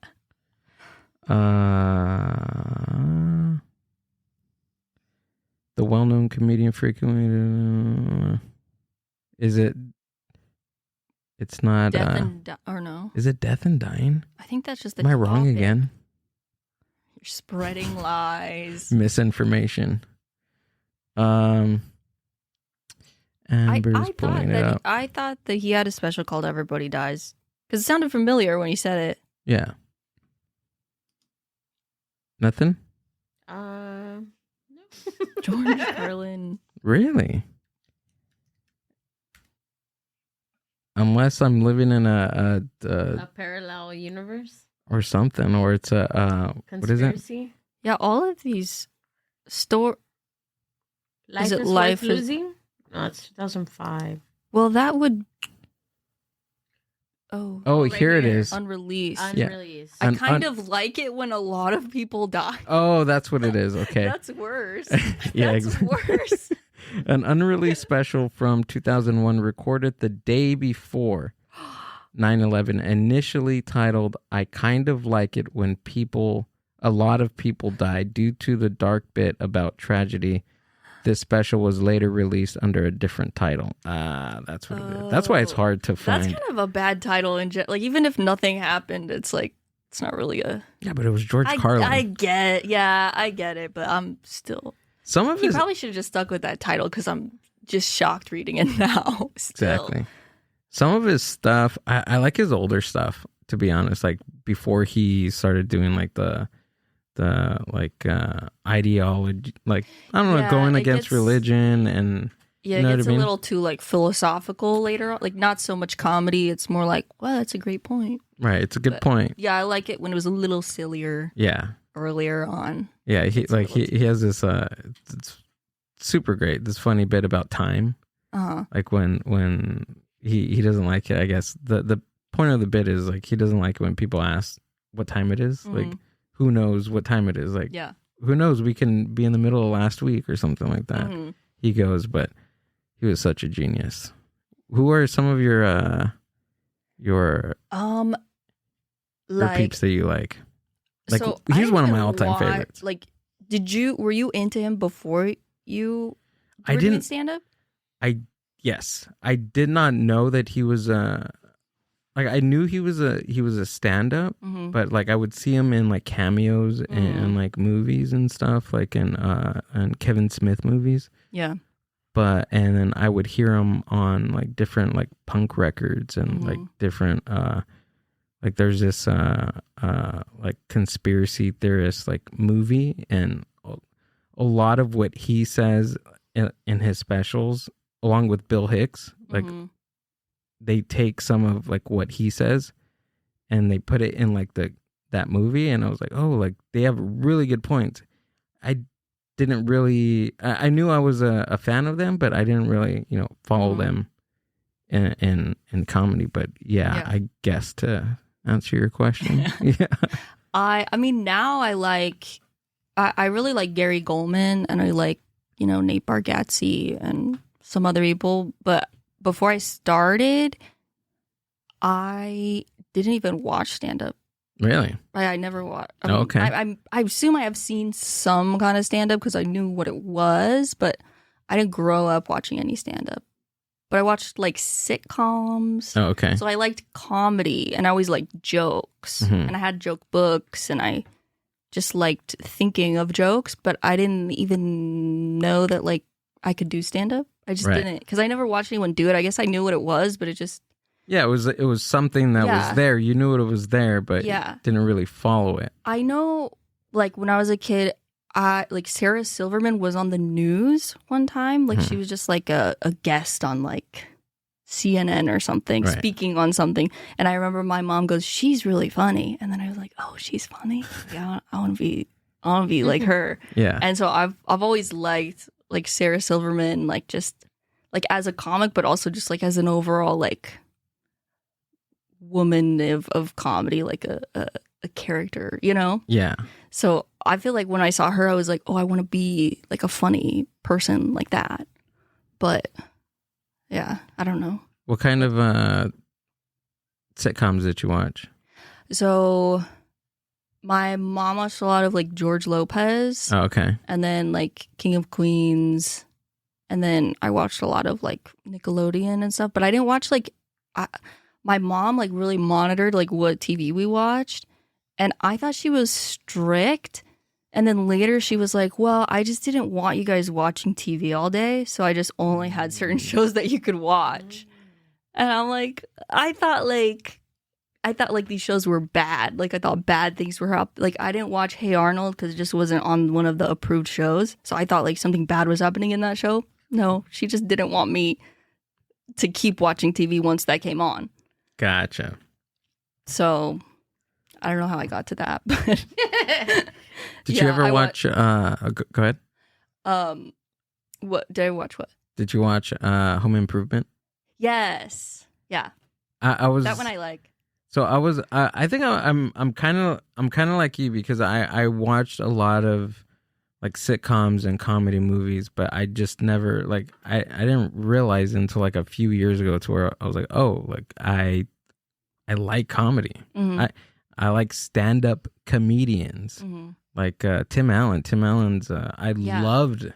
The well-known comedian frequently... Is it... It's not... Death and or no? Is it Death and Dying? I think that's just the Am I wrong topic. again? spreading lies. Misinformation. Amber's pulling it up. I thought that he had a special called Everybody Dies. Because it sounded familiar when he said it. Yeah. Nothing? No. George Carlin. Really? Unless I'm living in a parallel universe or something, or it's a what is it? conspiracy. Yeah, all of these Life it is Life Worth is- Losing? No, it's 2005. Well, that would. Oh, right here it here. is. Unreleased. Yeah. Unreleased. I Un- kind un- of like it when a lot of people die. Oh, that's what it is. Okay. That's worse. Yeah, That's exactly. worse. An unreleased special from 2001 recorded the day before 9/11, initially titled "I Kind of Like It When a Lot of People Die Due to the Dark Bit About Tragedy." This special was later released under a different title. That's what it is. That's why it's hard to find. That's kind of a bad title like even if nothing happened, it's like it's not really a. Yeah, but it was George Carlin. I get it. Yeah, I get it, but I'm still. Some of He his probably should have just stuck with that title because I'm just shocked reading it now. Still. exactly. Some of his stuff, I like his older stuff. To be honest, like before he started doing like the ideology, like I don't know, Yeah, going it against gets- religion and Yeah, You know it what gets I mean? a little too like philosophical later on. Like not so much comedy. It's more like, well, that's a great point. right. It's a good But- point. Yeah, I like it when it was a little sillier Yeah, earlier on. yeah. He It's a little he has this it's super great. This funny bit about time. Like when he doesn't like it. I guess the point of the bit is like he doesn't like it when people ask what time it is. Like who knows what time it is? Like Yeah. who knows? We can be in the middle of last week or something like that. He goes, but he was such a genius. Who are some of your Like peeps that you like? Like so he's I one of my didn't all-time favorites. Like, were you into him before you? I were doing didn't- stand up. Yes, I did not know that he was like I knew he was a stand-up, but like I would see him in like cameos and like movies and stuff, like in Kevin Smith movies. Yeah. And then I would hear him on like different like punk records and like different like there's this like conspiracy theorist like movie, and a lot of what he says in his specials, along with Bill Hicks, like they take some of like what he says and they put it in like that movie, and I was like, oh, like they have really good points. I didn't really I knew I was a fan of them, but I didn't really follow them in comedy. But yeah, I guess to answer your question. Yeah. I mean now I really like Gary Goldman, and I like Nate Bargatze and some other people, but before I started I didn't even watch stand up. Really? I never watched. Okay. I assume I have seen some kind of stand up because I knew what it was, but I didn't grow up watching any stand up. But I watched like sitcoms. Oh, okay. So I liked comedy, and I always liked jokes, and I had joke books, and I just liked thinking of jokes, but I didn't even know that like I could do stand up. I just didn't, because I never watched anyone do it. I guess I knew what it was, but it just. Yeah, it was something that was there. You knew it was there, but didn't really follow it. I know, like when I was a kid, like Sarah Silverman was on the news one time. Like she was just like a guest on like CNN or something, speaking on something. And I remember my mom goes, "She's really funny," and then I was like, "Oh, she's funny. Yeah, I want to be like her." Yeah. And so I've always liked like Sarah Silverman, like just like as a comic, but also just like as an overall like woman of comedy, like a character, Yeah. So I feel like when I saw her, I was like, oh, I want to be like a funny person like that. But yeah, I don't know. What kind of sitcoms did you watch? So my mom watched a lot of like George Lopez. Oh, okay. And then like King of Queens. And then I watched a lot of like Nickelodeon and stuff. But I didn't watch like... my mom like really monitored like what TV we watched, and I thought she was strict, And then later she was like, well, I just didn't want you guys watching TV all day. So I just only had certain shows that you could watch. And I'm like, I thought like these shows were bad. Like I thought bad things were up. Like I didn't watch Hey Arnold because it just wasn't on one of the approved shows. So I thought like something bad was happening in that show. No, she just didn't want me to keep watching TV once that came on. Gotcha. So I don't know how I got to that, but did you ever watch? Go ahead. What did I watch? What did you watch? Home Improvement. Yes. Yeah. I was that one I like. So I was. I think I'm kind of like you because I watched a lot of like sitcoms and comedy movies, but I just never like I didn't realize until like a few years ago to where I was like, oh, like I like comedy. Mm-hmm. I like stand-up comedians, like Tim Allen. Tim Allen's. I loved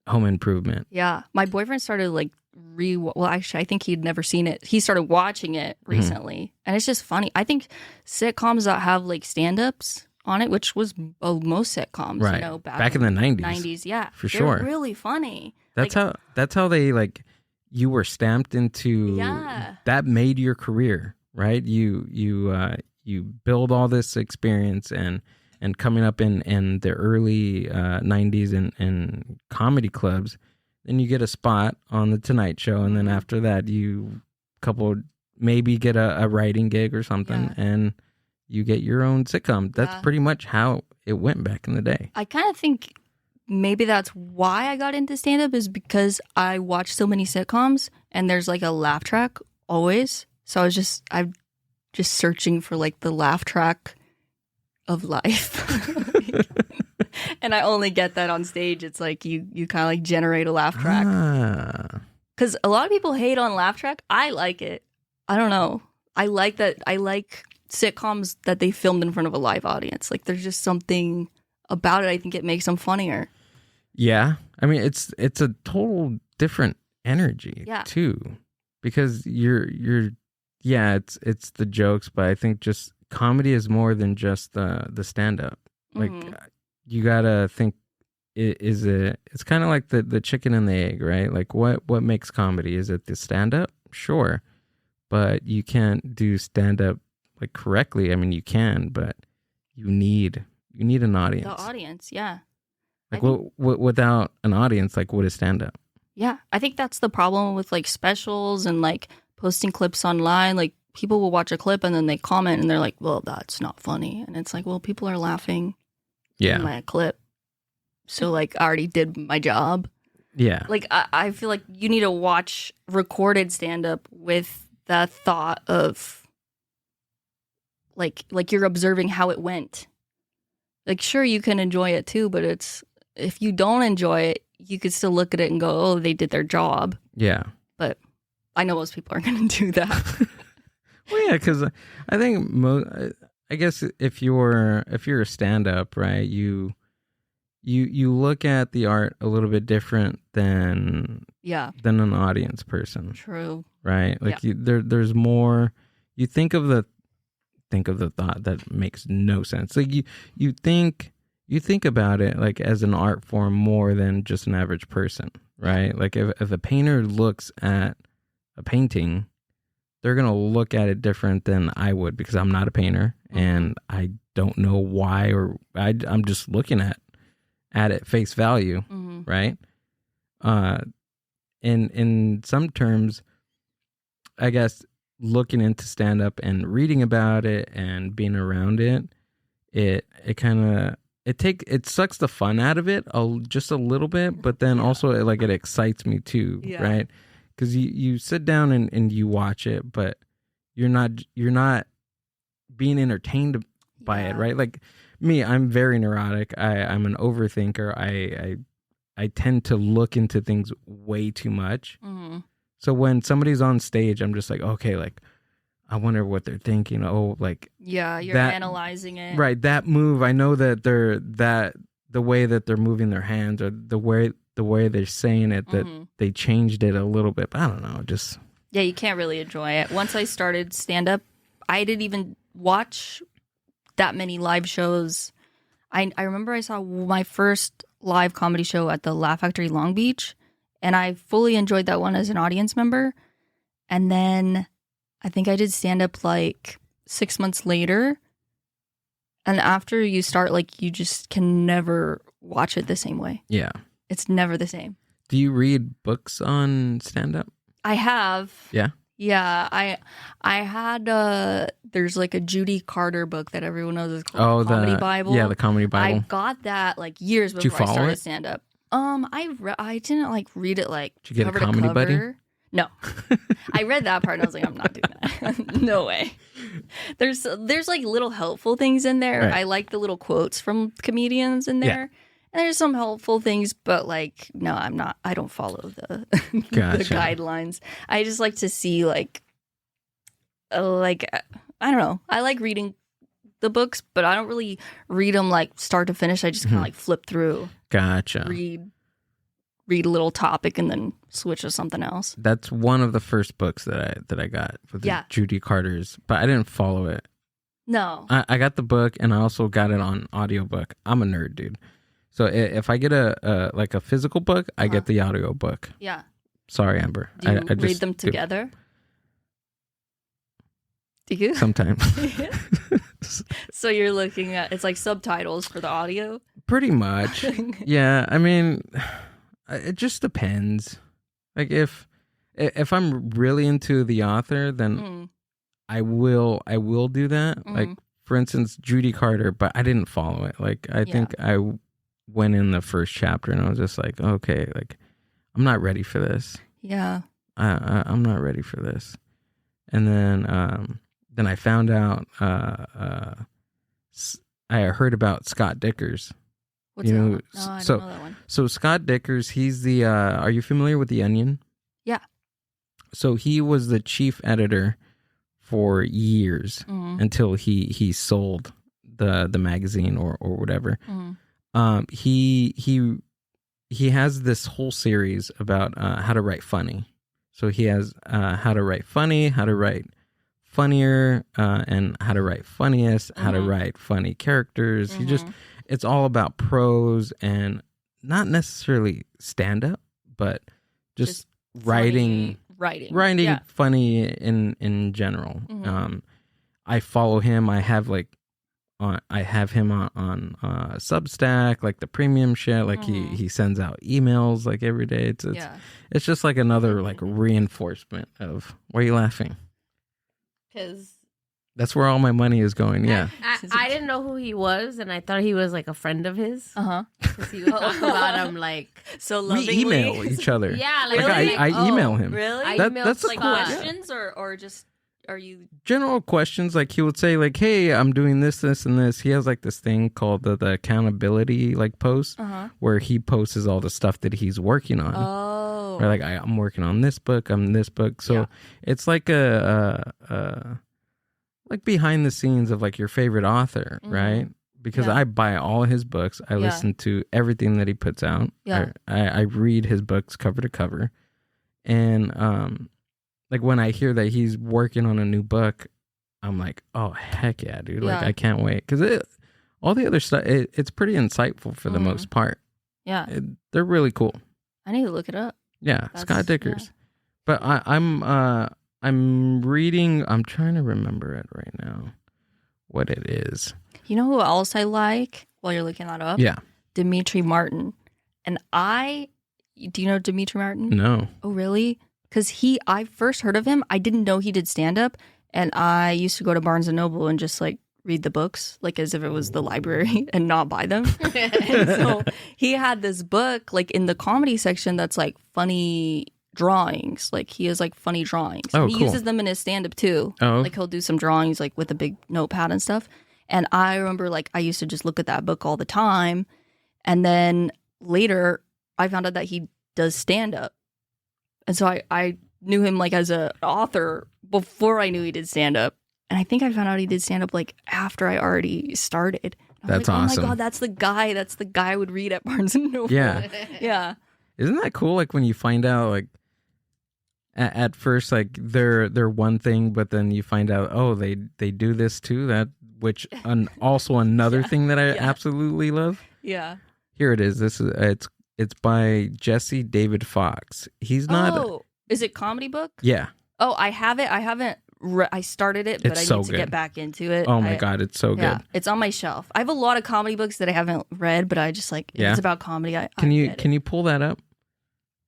Home Improvement. Yeah, my boyfriend started like well, actually, I think he'd never seen it. He started watching it recently, and it's just funny. I think sitcoms that have like stand-ups on it, which was most sitcoms, right? You know, back in the 90s. 90s, yeah, for sure. They're really funny. That's how they like. You were stamped into. Yeah. That made your career, right? You build all this experience and coming up in the early 90s in comedy clubs. Then you get a spot on the Tonight Show, and then after that, maybe get a writing gig or something, and you get your own sitcom. That's pretty much how it went back in the day. I kind of think maybe that's why I got into stand-up is because I watch so many sitcoms, and there's like a laugh track always. So I'm just searching for like the laugh track of life. And I only get that on stage. It's like you kind of like generate a laugh track. Because a lot of people hate on laugh track. I like it. I don't know. I like that. I like sitcoms that they filmed in front of a live audience. Like there's just something about it. I think it makes them funnier. Yeah. I mean, it's a total different energy too. Because it's the jokes, but I think just comedy is more than just the stand-up. Like you gotta think, it's kind of like the chicken and the egg, right? Like what makes comedy? Is it the stand-up? Sure, but you can't do stand-up like correctly. I mean, you can, but you need an audience. The audience, yeah. Like without an audience, like what is stand-up? Yeah, I think that's the problem with like specials and like posting clips online. Like people will watch a clip and then they comment and they're like, well, that's not funny. And it's like, well, people are laughing in my clip. So like I already did my job. Yeah. Like I feel like you need to watch recorded stand-up with the thought of like you're observing how it went. Like sure you can enjoy it too, but if you don't enjoy it, you could still look at it and go, oh, they did their job. Yeah. But I know most people aren't going to do that. Well, yeah, because I think I guess if you're a stand-up, right, you look at the art a little bit different than an audience person. True. Right? Like there's more. You think of the thought that makes no sense. Like you think about it like as an art form more than just an average person, right? Like if a painter looks at a painting, they're going to look at it different than I would because I'm not a painter and I don't know why, or I'm just looking at it face value, right? In some terms, I guess looking into stand-up and reading about it and being around it sucks the fun out of it just a little bit, but then also it excites me too, right? Because you sit down and you watch it, but you're not being entertained by it, right? Like me, I'm very neurotic. I'm an overthinker. I tend to look into things way too much. So when somebody's on stage, I'm just like, okay, like I wonder what they're thinking. Oh, like you're analyzing it, right? That move, I know that the way that they're moving their hands or the way they're saying it, that they changed it a little bit. But I don't know, just you can't really enjoy it. Once I started stand up, I didn't even watch that many live shows. I remember I saw my first live comedy show at the Laugh Factory Long Beach, and I fully enjoyed that one as an audience member. And then I think I did stand up like 6 months later. And after you start, like, you just can never watch it the same way. Yeah. It's never the same. Do you read books on stand up? I have. Yeah. Yeah, I had there's like a Judy Carter book that everyone knows is called the Comedy Bible. Yeah, the Comedy Bible. I got that like years Did you before I follow started it? stand up. I didn't like read it like Did you get cover a comedy to buddy? cover. No. I read that part and I was like, I'm not doing that. No way. There's like little helpful things in there. Right. I like the little quotes from comedians in there. Yeah. And there's some helpful things, but like, no, I'm not. I don't follow the Gotcha. the guidelines. I just like to see like I don't know. I like reading the books, but I don't really read them like start to finish. I just kind of like flip through, Gotcha. read a little topic, and then switch to something else. That's one of the first books that I got with the Judy Carter's, but I didn't follow it. No. I got the book and I also got it on audiobook. I'm a nerd, dude. So if I get a physical book, I get the audio book. Yeah. Sorry, Amber. Do you I just read them together? Do you? Sometimes. So you're looking at it's like subtitles for the audio? Pretty much. Yeah. I mean, it just depends. Like if I'm really into the author, then I will do that. Like for instance, Judy Carter, but I didn't follow it. Like I think I went in the first chapter and I was just like, okay, like I'm not ready for this. Yeah. I'm not ready for this. And then I found out I heard about Scott Dikkers. What's that? No, I don't know that one. So Scott Dikkers, he's the are you familiar with The Onion? Yeah. So he was the chief editor for years until he sold the magazine or whatever. He has this whole series about how to write funny. So he has how to write funny, how to write funnier, and how to write funniest, how to write funny characters. He just it's all about prose and not necessarily stand up, but just writing funny in general. I follow him. I have him on Substack, like the premium shit. Like he sends out emails like every day. It's just like another like reinforcement of why are you laughing? Because that's where all my money is going. Yeah. I didn't know who he was, and I thought he was like a friend of his. Because he would talk about him like so lovingly. We email each other. Yeah, like really? I email him. Really? That's like cool. questions or just are you general questions? Like he would say like, hey, I'm doing this, and this. He has like this thing called the accountability like post where he posts all the stuff that he's working on. Oh. Or like I'm working on this book, I'm this book. So it's like a like behind the scenes of like your favorite author, right? Because I buy all his books. I listen to everything that he puts out. Yeah. I read his books cover to cover. And like when I hear that he's working on a new book, I'm like, oh heck yeah, dude. Like I can't wait. Because all the other stuff, it's pretty insightfl for the most part. Yeah. They're really cool. I need to look it up. Yeah, Scott Dikkers. Yeah. But I'm reading, I'm trying to remember it right now, what it is. You know who else I like while you're looking that up? Yeah. Dimitri Martin. And do you know Dimitri Martin? No. Oh, really? Because I first heard of him. I didn't know he did stand-up. And I used to go to Barnes & Noble and just like read the books, like as if it was the library and not buy them. And so he had this book like in the comedy section that's like funny drawings. Like he has like funny drawings. Oh, and he cool. uses them in his stand-up too. Oh. Like he'll do some drawings like with a big notepad and stuff. And I remember like I used to just look at that book all the time. And then later I found out that he does stand-up. And so I knew him like as an author before I knew he did stand-up. And I think I found out he did stand-up like after I already started. That's like, awesome. Oh my God, that's the guy I would read at Barnes & Noble. Yeah. Yeah. Isn't that cool? Like when you find out like at first like they're one thing, but then you find out, oh, they do this too. which also another thing that I absolutely love. Yeah. Here it is. This is it's by Jesse David Fox. He's not. Oh, is it comedy book? Yeah. Oh, I have it. I haven't. I started it, but It's I so need to good. get back into it. Oh my god, it's so Yeah, good. it's on my shelf. I have a lot of comedy books that I haven't read, but I just like if it's about comedy. Can you pull that up?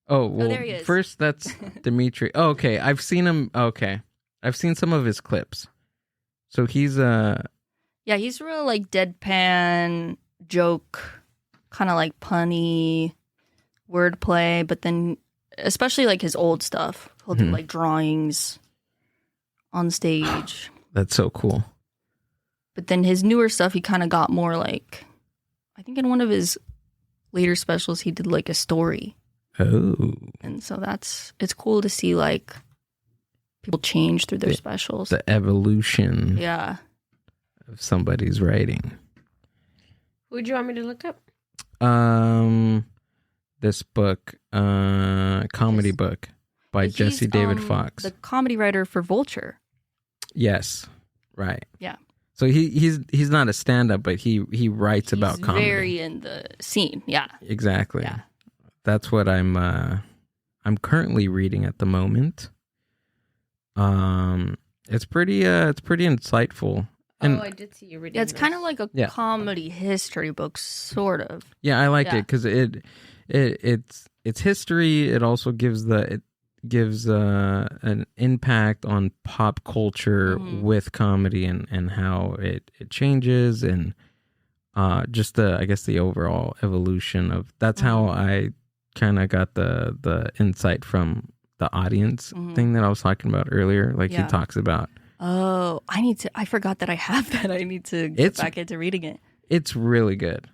Oh well, there he is. first that's Dimitri. Oh, okay, I've seen him. Okay, I've seen some of his clips. So he's Yeah, he's real like deadpan joke, kind of like punny wordplay, but then especially like his old stuff. He'll do like drawings on stage. That's so cool. But then his newer stuff, he kind of got more like, I think in one of his later specials, he did like a story. Oh. And so it's cool to see like people change through their specials. The evolution Yeah. of somebody's writing. Who would you want me to look up? This book, comedy book by He's, Jesse David Fox. the comedy writer for Vulture. Yes. Right. Yeah. So he's not a stand-up, but he writes about comedy. Very in the scene. Yeah. Exactly. Yeah. That's what I'm currently reading at the moment. It's pretty insightful. And I did see you reading. Yeah, it's kind of like a Yeah. comedy history book, sort of. yeah, I liked Yeah. it because it's history. It also gives an impact on pop culture with comedy and how it changes and just the overall evolution of. That's how I kind of got the insight from the audience thing that I was talking about earlier. Like he talks about. Oh, I forgot that I have that. I need to get back into reading it. It's really good.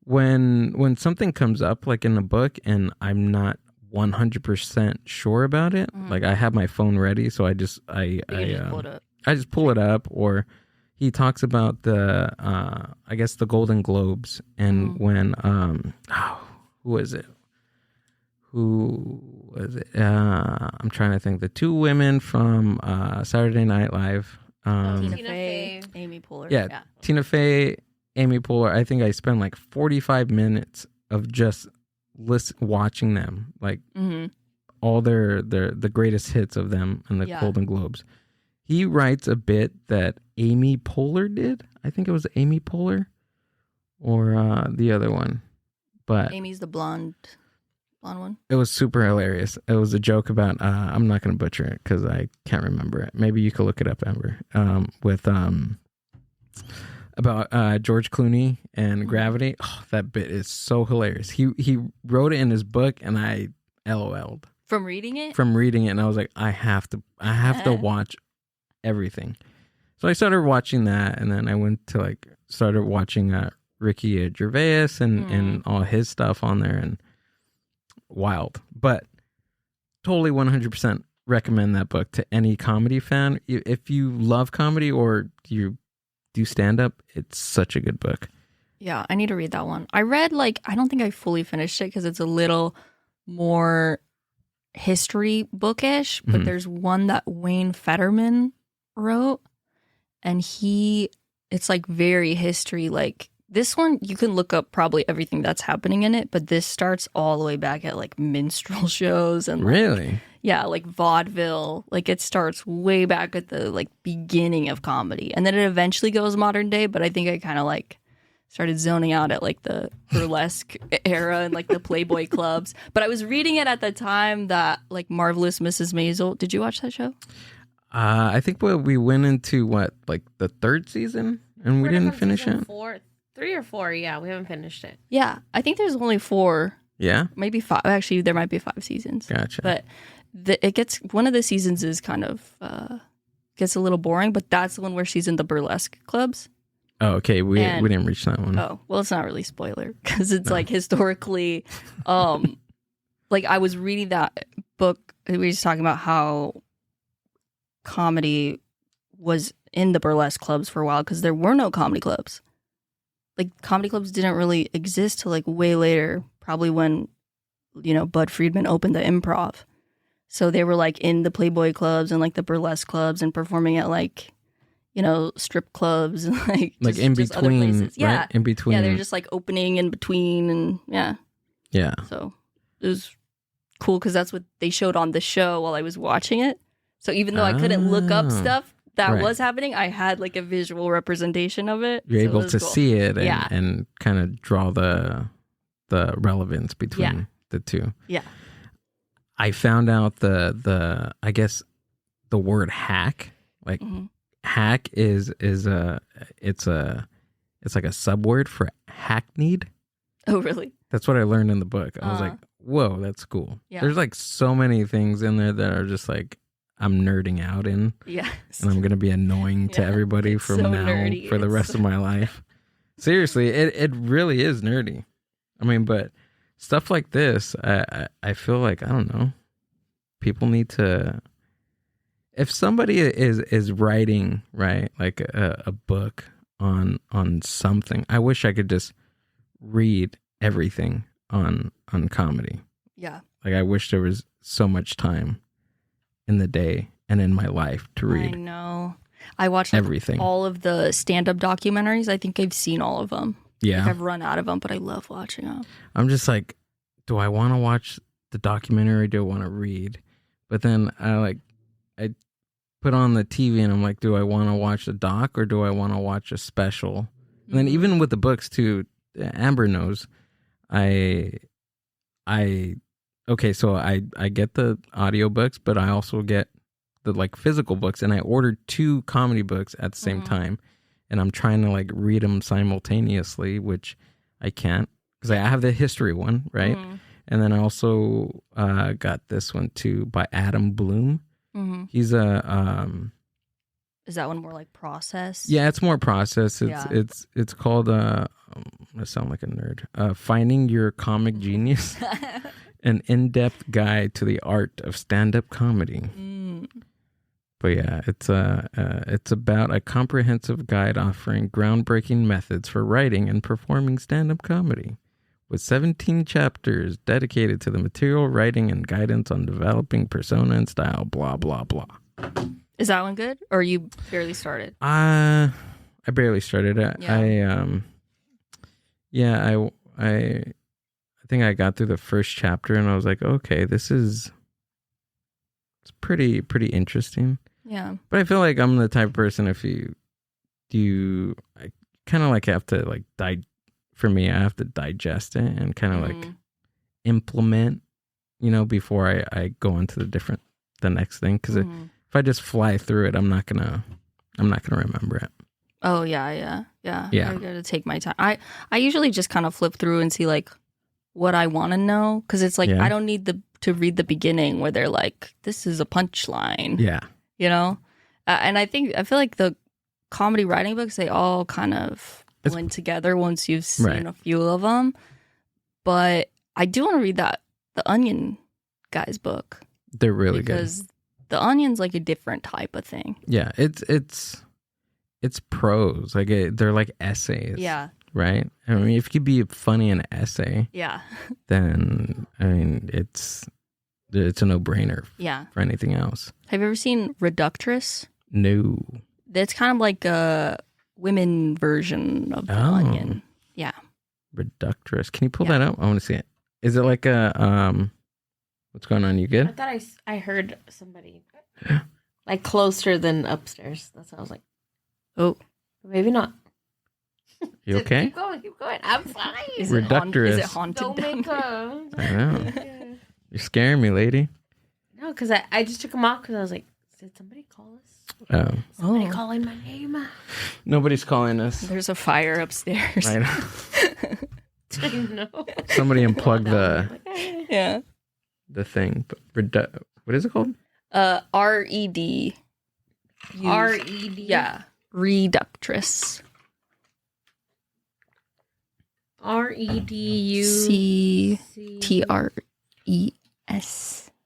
When something comes up like in a book and I'm not 100% sure about it, like I have my phone ready, so I just pull it up. I just pull it up. Or he talks about the I guess the Golden Globes and when who was it? I'm trying to think. The two women from Saturday Night Live. Tina Fey, Amy Poehler. Yeah, Tina Fey, Amy Poehler. I think I spent like 45 minutes of just watching them, like all the greatest hits of them in the Golden Globes. He writes a bit that Amy Poehler did. I think it was Amy Poehler or the other one. But Amy's the blonde one. It was super hilarious. It was a joke about I'm not going to butcher it because I can't remember it. Maybe you could look it up, Amber. With about George Clooney and Gravity. Oh, that bit is so hilarious. He wrote it in his book, and I LOL'd from reading it. And I was like, I have to watch everything. So I started watching that, and then I went to started watching Ricky Gervais and all his stuff on there, and wild. But totally 100% recommend that book to any comedy fan. If you love comedy or you do stand up, it's such a good book. Yeah, I need to read that one. I read I don't think I fully finished it because it's a little more history bookish, but there's one that Wayne Fetterman wrote, and it's very history. This one, you can look up probably everything that's happening in it, but this starts all the way back at minstrel shows and really, vaudeville. It starts way back at the beginning of comedy, and then it eventually goes modern day. But I think I kind of started zoning out at the burlesque era and the Playboy clubs. But I was reading it at the time that Marvelous Mrs. Maisel. Did you watch that show? I think we went into the third season and we didn't finish it. 3 or 4, yeah, we haven't finished it. Yeah, I think there's only 4. Yeah, maybe 5. Actually, there might be 5 seasons. Gotcha. But it gets one of the seasons is kind of gets a little boring, but that's the one where she's in the burlesque clubs. Oh, okay. We didn't reach that one. Oh, well, it's not really spoiler because it's historically, I was reading that book. We were just talking about how comedy was in the burlesque clubs for a while because there were no comedy clubs. Comedy clubs didn't really exist till way later, probably when, Bud Friedman opened the Improv. So they were in the Playboy clubs and the burlesque clubs and performing at strip clubs and like in just other between, places. Yeah. right? In between. Yeah, they're just like opening in between, and yeah. So it was cool because that's what they showed on the show while I was watching it. So even though I couldn't look up stuff that was happening, I had like a visual representation of it. You're so able it was to cool. see it and kind of draw the relevance between the two. Yeah. I found out the I guess the word hack, like hack is it's like a subword for hackneyed. Oh, really? That's what I learned in the book. I was like, whoa, that's cool. Yeah. There's like so many things in there that are just like I'm nerding out in. Yes. And I'm gonna be annoying to everybody from so now nerdy. for the rest of my life. Seriously, it really is nerdy. I mean, but stuff like this, I feel like, I don't know, people need to, if somebody is writing, right, like a book on something, I wish I could just read everything on comedy. Yeah. Like, I wish there was so much time in the day and in my life to read. I know. I watched everything. All of the stand-up documentaries. I think I've seen all of them. Yeah. Like I've run out of them, but I love watching them. I'm just like, do I want to watch the documentary or do I want to read? But then I put on the TV and I'm like, do I want to watch the doc or do I want to watch a special? And then even with the books too, Amber knows, okay, so I get the audiobooks, but I also get the like physical books, and I ordered 2 comedy books at the same time, and I'm trying to like read them simultaneously, which I can't because I have the history one, right? And then I also got this one too by Adam Bloom. He's a is that one more like process? Yeah, it's more process. It's called I sound like a nerd. Finding Your Comic Genius, an in-depth guide to the art of stand-up comedy. But yeah, it's about a comprehensive guide offering groundbreaking methods for writing and performing stand-up comedy, with 17 chapters dedicated to the material, writing, and guidance on developing persona and style. Blah blah blah. Is that one good, or you barely started? I barely started. I think I got through the first chapter and I was like, okay, it's pretty interesting. Yeah. But I feel like I'm the type of person, if you I kind of like have to like for me, I have to digest it and kind of like implement, before I go into the next thing. Because if I just fly through it, I'm not gonna remember it. Oh yeah. I gotta take my time. I usually just kind of flip through and see like what I want to know, because it's like I don't need to read the beginning where they're like, this is a punchline. Yeah. And I feel like the comedy writing books, they all kind of blend together once you've seen a few of them. But I do want to read the Onion guy's book. They're really good. Because the Onion's like a different type of thing. Yeah, it's prose. Like they're like essays. Yeah. Right? I mean, if you could be funny in an essay, then I mean it's a no-brainer for anything else. Have you ever seen Reductress? No. It's kind of like a women version of the Onion. Yeah. Reductress. Can you pull that up? I want to see it. Is it like a what's going on? You good? I thought I heard somebody like closer than upstairs. That's what I was like. Oh, maybe not. You okay? Keep going. I'm fine. Is Reductress. It haunted? Don't make a... I know. You're scaring me, lady. No, because I just took them off because I was like, did somebody call us? Oh. Somebody calling my name? Nobody's calling us. There's a fire upstairs. I know. Somebody unplugged the thing. But what is it called? RED. RED? Yeah. Reductress. CTRES.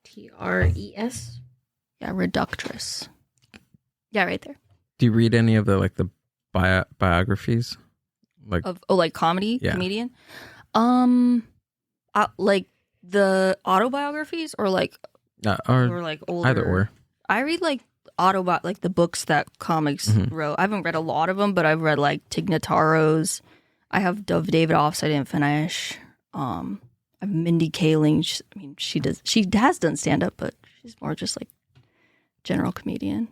TRES? Yeah, Reductress. Yeah, right there. Do you read any of the biographies? Like comedy? Yeah. Comedian? Like the autobiographies or like or like older? either or. I read like like the books that comics wrote. I haven't read a lot of them, but I've read like Tig Notaro's. I have David Offs I didn't finish. I have Mindy Kaling. She has done stand up, but she's more just like general comedian.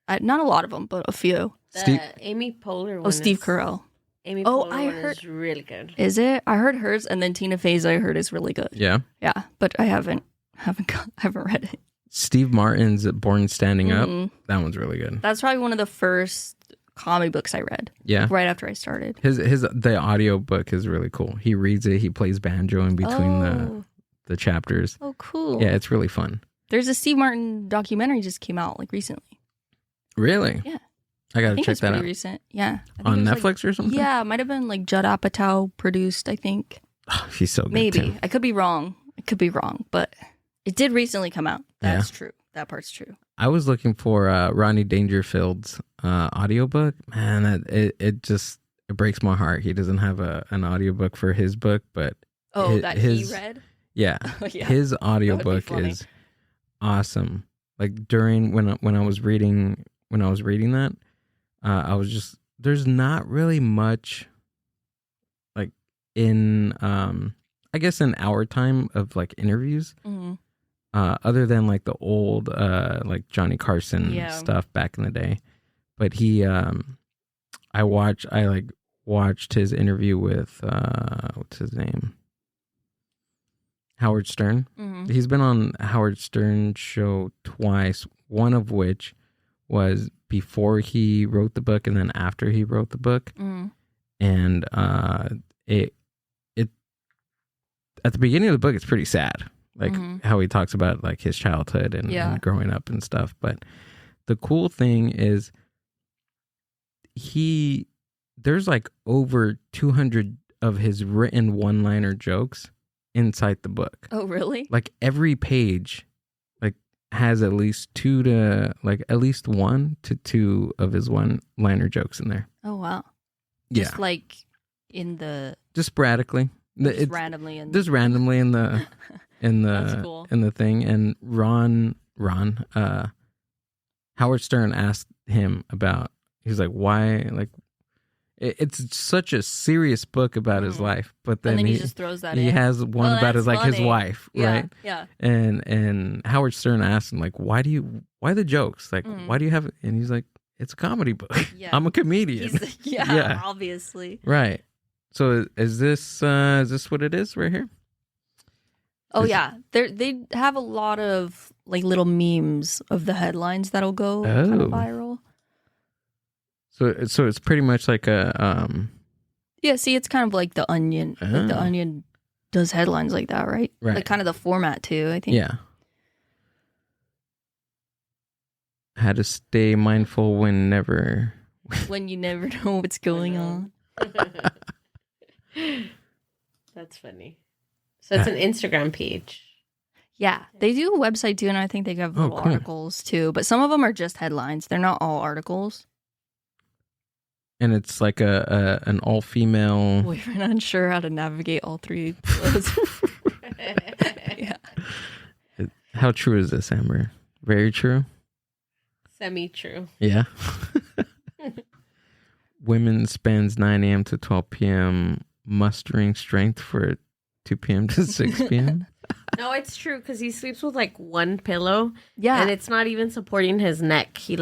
Not a lot of them, but a few. Amy Poehler one. Oh, Steve Carell. Amy Poehler I heard is really good. Is it? I heard hers, and then Tina Fey's I heard is really good. Yeah. Yeah, but I haven't read it. Steve Martin's Born Standing Up. That one's really good. That's probably one of the first comic books I read. Yeah. Right after I started. The audio book is really cool. He reads it. He plays banjo in between the chapters. Oh, cool. Yeah, it's really fun. There's a Steve Martin documentary just came out like recently. Really? Yeah. I gotta check it's that pretty out. Recent. Yeah. On Netflix or something? Yeah, it might have been like Judd Apatow produced, I think. Oh, she's so good. Maybe. Too. I could be wrong. But it did recently come out. That's true. That part's true. I was looking for Rodney Dangerfield's audiobook. Man, it breaks my heart. He doesn't have an audiobook for his book, but he read? Yeah. Yeah. His audiobook is awesome. Like during when I was reading that, I was just, there's not really much like in I guess in our time of like interviews. Other than like the old like Johnny Carson stuff back in the day. But I watched his interview with what's his name? Howard Stern. He's been on Howard Stern's show twice, one of which was before he wrote the book and then after he wrote the book. And it at the beginning of the book it's pretty sad. Like how he talks about like his childhood and growing up and stuff. But the cool thing is there's like over 200 of his written one-liner jokes inside the book. Oh, really? Like every page like has at least 1 to 2 of his one-liner jokks in there. Oh, wow. Yeah. Just like in the... Just sporadically. Just randomly in the... That's cool. in the thing, and Ron Howard Stern asked him about, he's like, why, like it's such a serious book about his life, but then, he just throws that he in. has one about his like his wife, right? Yeah. And Howard Stern asked him like, why the jokes, like why do you have it? And he's like, it's a comedy book. Yeah. I'm a comedian. Yeah, obviously. Right. So is this what it is right here? Oh yeah, they have a lot of like little memes of the headlines that'll go kind of viral. So it's pretty much like a yeah. See, it's kind of like the Onion. Like the Onion does headlines like that, right? Right. Like kind of the format too. I think. Yeah. How to stay mindful when you never know what's going on. That's funny. So it's an Instagram page. Yeah, they do a website too, and I think they have little articles too. But some of them are just headlines. They're not all articles. And it's like an all-female... Boyfriend unsure how to navigate all 3 clothes. Yeah. How true is this, Amber? Very true? Semi-true. Yeah. Women spends 9 a.m. to 12 p.m. mustering strength for 2 p.m. to 6 p.m. No, it's true because he sleeps with like one pillow. Yeah. And it's not even supporting his neck. He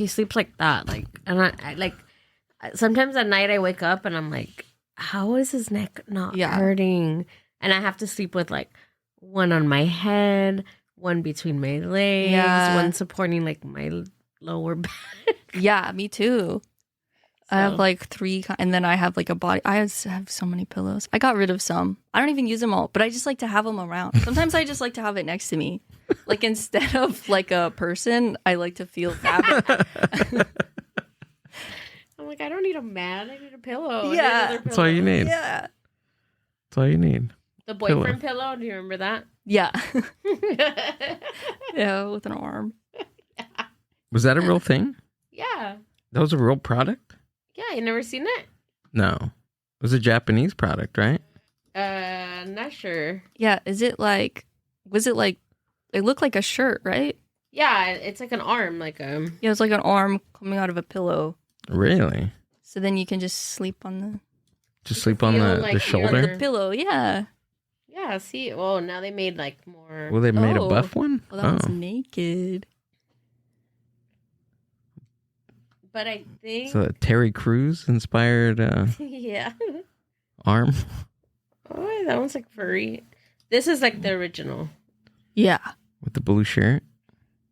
sleeps like that. Like, and I like, sometimes at night I wake up and I'm like, how is his neck not hurting? And I have to sleep with like one on my head, one between my legs, one supporting like my lower back. Yeah, me too. I have like 3, and then I have like a body. I have so many pillows. I got rid of some. I don't even use them all, but I just like to have them around. Sometimes I just like to have it next to me. Like instead of like a person, I like to feel fabric. I'm like, I don't need a mat. I need a pillow. Yeah. That's all you need. Yeah. That's all you need. The boyfriend pillow. Do you remember that? Yeah. Yeah, with an arm. Was that a real thing? Yeah. That was a real product? Yeah, you never seen it? No. It was a Japanese product, right? Not sure. Yeah, was it like, it looked like a shirt, right? Yeah, it's like an arm, like Yeah, it's like an arm coming out of a pillow. Really? So then you can just sleep on the Just sleep on feel the like shoulder? you're- pillow. Yeah. Yeah, see, oh, now they made like more. Well, they made a Oh. buff one? Well, that one's naked. But I think, So a Terry Crews inspired yeah. arm? Oh, that one's like furry. This is like the original Yeah. With the blue shirt?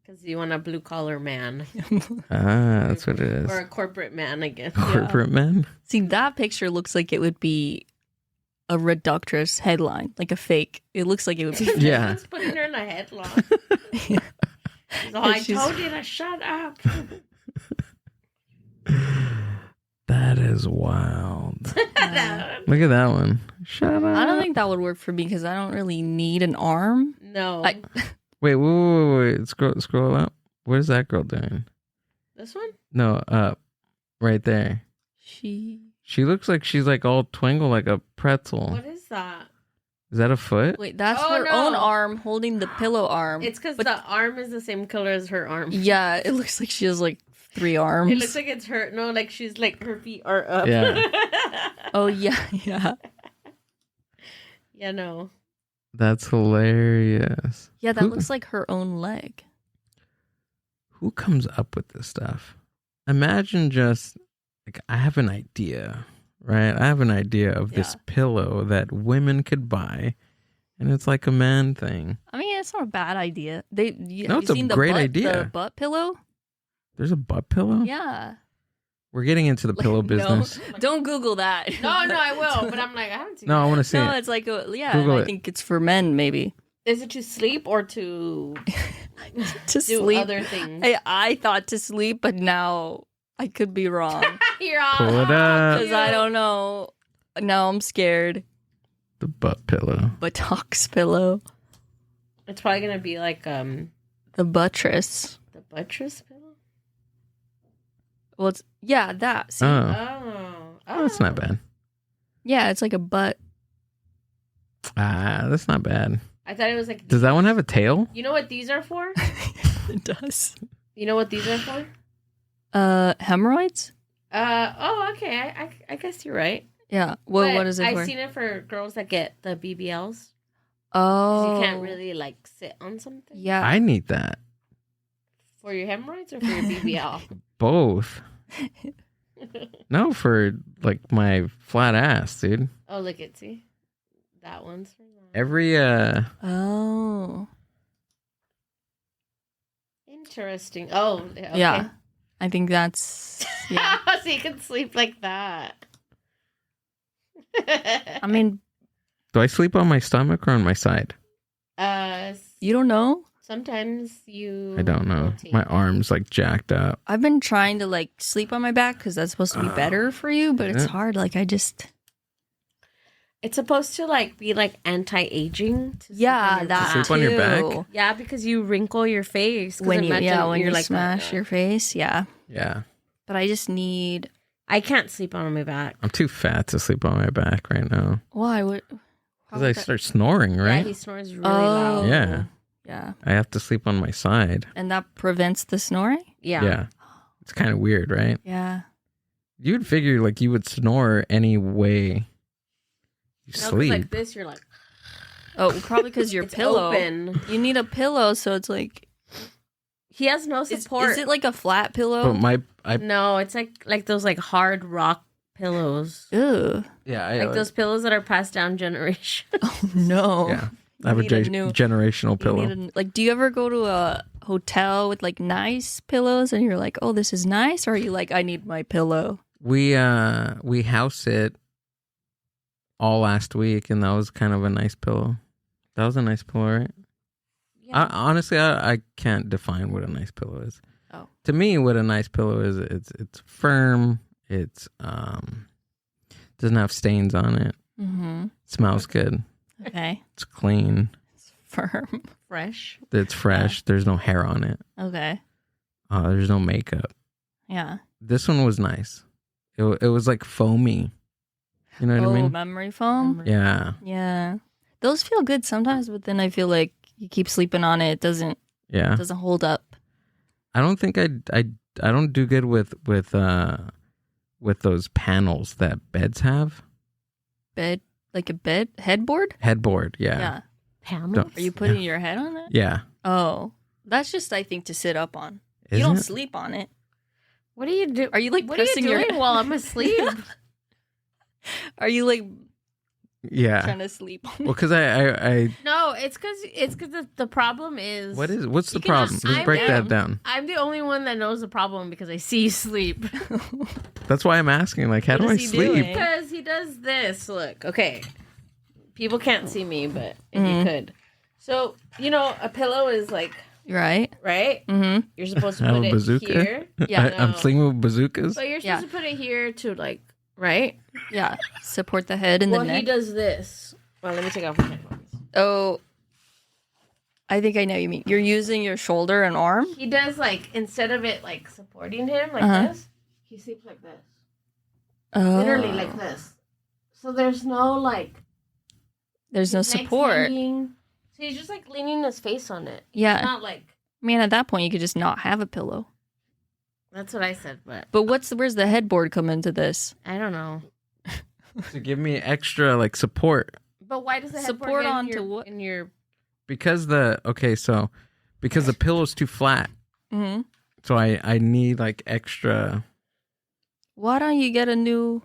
because you want a blue collar man Ah, that's what it is. or a corporate man, I guess. Corporate man? See, that picture looks like it would be a reductress headline, like a fake. It looks like it would be. Yeah. Someone's putting her in a headlock. So I She's- told you to shut up. That is wild. Look at that one. Shut up. I don't think that would work for me because I don't really need an arm. No. Wait. Scroll up. What is that girl doing? This one? No, up. Right there. She looks like she's like all twinkle like a pretzel. What is that? Is that a foot? Wait, that's Oh, her no. own arm holding the pillow arm. It's because But- the arm is the same color as her arm. Yeah, it looks like she has like 3 arms. It looks like it's her. No, like she's like her feet are up. Yeah. Oh yeah, yeah, Yeah, no. That's hilarious. yeah. That Who- looks like her own leg. Who comes up with this stuff? Imagine just like I have an idea, right? I have an idea of this Yeah. pillow that women could buy, and it's like a man thing. I mean, it's not a bad idea. No, have it's you a seen the great butt, idea. The butt pillow. There's a butt pillow? Yeah. We're getting into the pillow business. No, don't Google that. No, I will. But I'm like, I haven't seen No, I that. want to see No, it. it's like yeah. Google I it. think it's for men maybe Is it to sleep or to to do sleep. other things? I thought to sleep, but now I could be wrong You're all Pull it up. because I don't know. Now I'm scared. The butt pillow. Buttocks pillow, It's probably gonna be like the buttress. the buttress pillow. Well, it's that. See, Oh, that's not bad. yeah, it's like a butt. Ah, that's not bad. I thought it was like. Does that one have a tail? You know what these are for? It does. You know what these are for? Hemorrhoids. Oh, okay. I guess you're right. Yeah. Well, But what is it I've for? seen it for girls that get the BBLs. 'Cause Oh, you can't really like sit on something. Yeah. I need that. For your hemorrhoids or for your BBL? Both. No, for like my flat ass, dude. Oh, look at see. That one's for that. Every Oh. Interesting. Oh, okay. Yeah. I think that's. Yeah. So you can sleep like that. I mean, do I sleep on my stomach or on my side? you don't know. Sometimes you. I don't know. rotate. My arm's like jacked up. I've been trying to like sleep on my back because that's supposed to be better for you, but it's Yeah. hard. Like I just. It's supposed to like be like anti-aging. To sleep Yeah, on your that Sleep on your back? too. Yeah, because you wrinkle your face. 'Cause When you imagine when you're you like smash your face, yeah. Yeah. But I just need. I can't sleep on my back. I'm too fat to sleep on my back right now. Why would? Because I start snoring, Yeah, right? he snores really Oh. loud. Yeah. Yeah, I have to sleep on my side. and that prevents the snoring. Yeah. It's kind of weird, right? Yeah. You'd figure like you would snore any way you No, 'cause sleep. like this, you're like Oh, probably because your it's pillow. open. You need a pillow, so it's like. He has no Is, support. is it like a flat pillow? But I No, it's like those like hard rock pillows. Ew. yeah, Like those pillows that are passed down generation. Oh no. yeah. I have a need a new- generational You pillow. need like, do you ever go to a hotel with like nice pillows and you're like, oh, this is nice? Or are you like, I need my pillow? We house sit all last week, and that was kind of a nice pillow. That was a nice pillow, right? Yeah. Honestly, I can't define what a nice pillow is. Oh. To me, what a nice pillow is, it's firm. It's doesn't have stains on it. Mm-hmm. Smells good. Okay. It's clean. It's firm. Fresh. It's fresh. There's no hair on it. Okay. There's no makeup. Yeah. This one was nice. It was like foamy. You know what I mean? Memory foam? Yeah. Yeah. Those feel good sometimes, but then I feel like you keep sleeping on it, it doesn't Yeah. hold up. I don't think I don't do good with those panels that beds have. Bed, like a bed headboard. Headboard, Yeah. yeah. Panels? Are you putting your head on it? Yeah. Oh, that's just I think to sit up on. Is you don't it? sleep on it. What do you do? Are you like what are you pressing your doing while I'm asleep? Are you like Yeah. trying to sleep on it? Well, because I No, it's because the problem is what's the You can problem? just Let's I'm break down. that down. I'm the only one that knows the problem because I see you sleep. That's why I'm asking. Like, how What do I is he sleep? doing? Because he does this. Look, okay. People can't see me, but if you could. So, a pillow is like, Right. right? Mm-hmm. You're supposed to I have put a it bazooka? here. Yeah, I'm no. sleeping with bazookas. But you're Yeah. supposed to put it here to like, right? Yeah. Support the head and Well, the neck. he does this. Well, let me take off my headphones. Oh, I think I know what you mean. You're using your shoulder and arm. He does like, instead of it like supporting him like Uh-huh. this, he sleeps like this. Oh. Literally like this. So there's no like, There's no his neck's support. hanging. So he's just like leaning his face on it. Yeah. It's not like, I mean, at that point, you could just not have a pillow. that's what I said, but But where's the headboard come into this? I don't know. To give me extra like support. But why does the headboard Support get in onto your, what? in your? Because the pillow's too flat. Mm-hmm. So I need like extra. Why don't you get a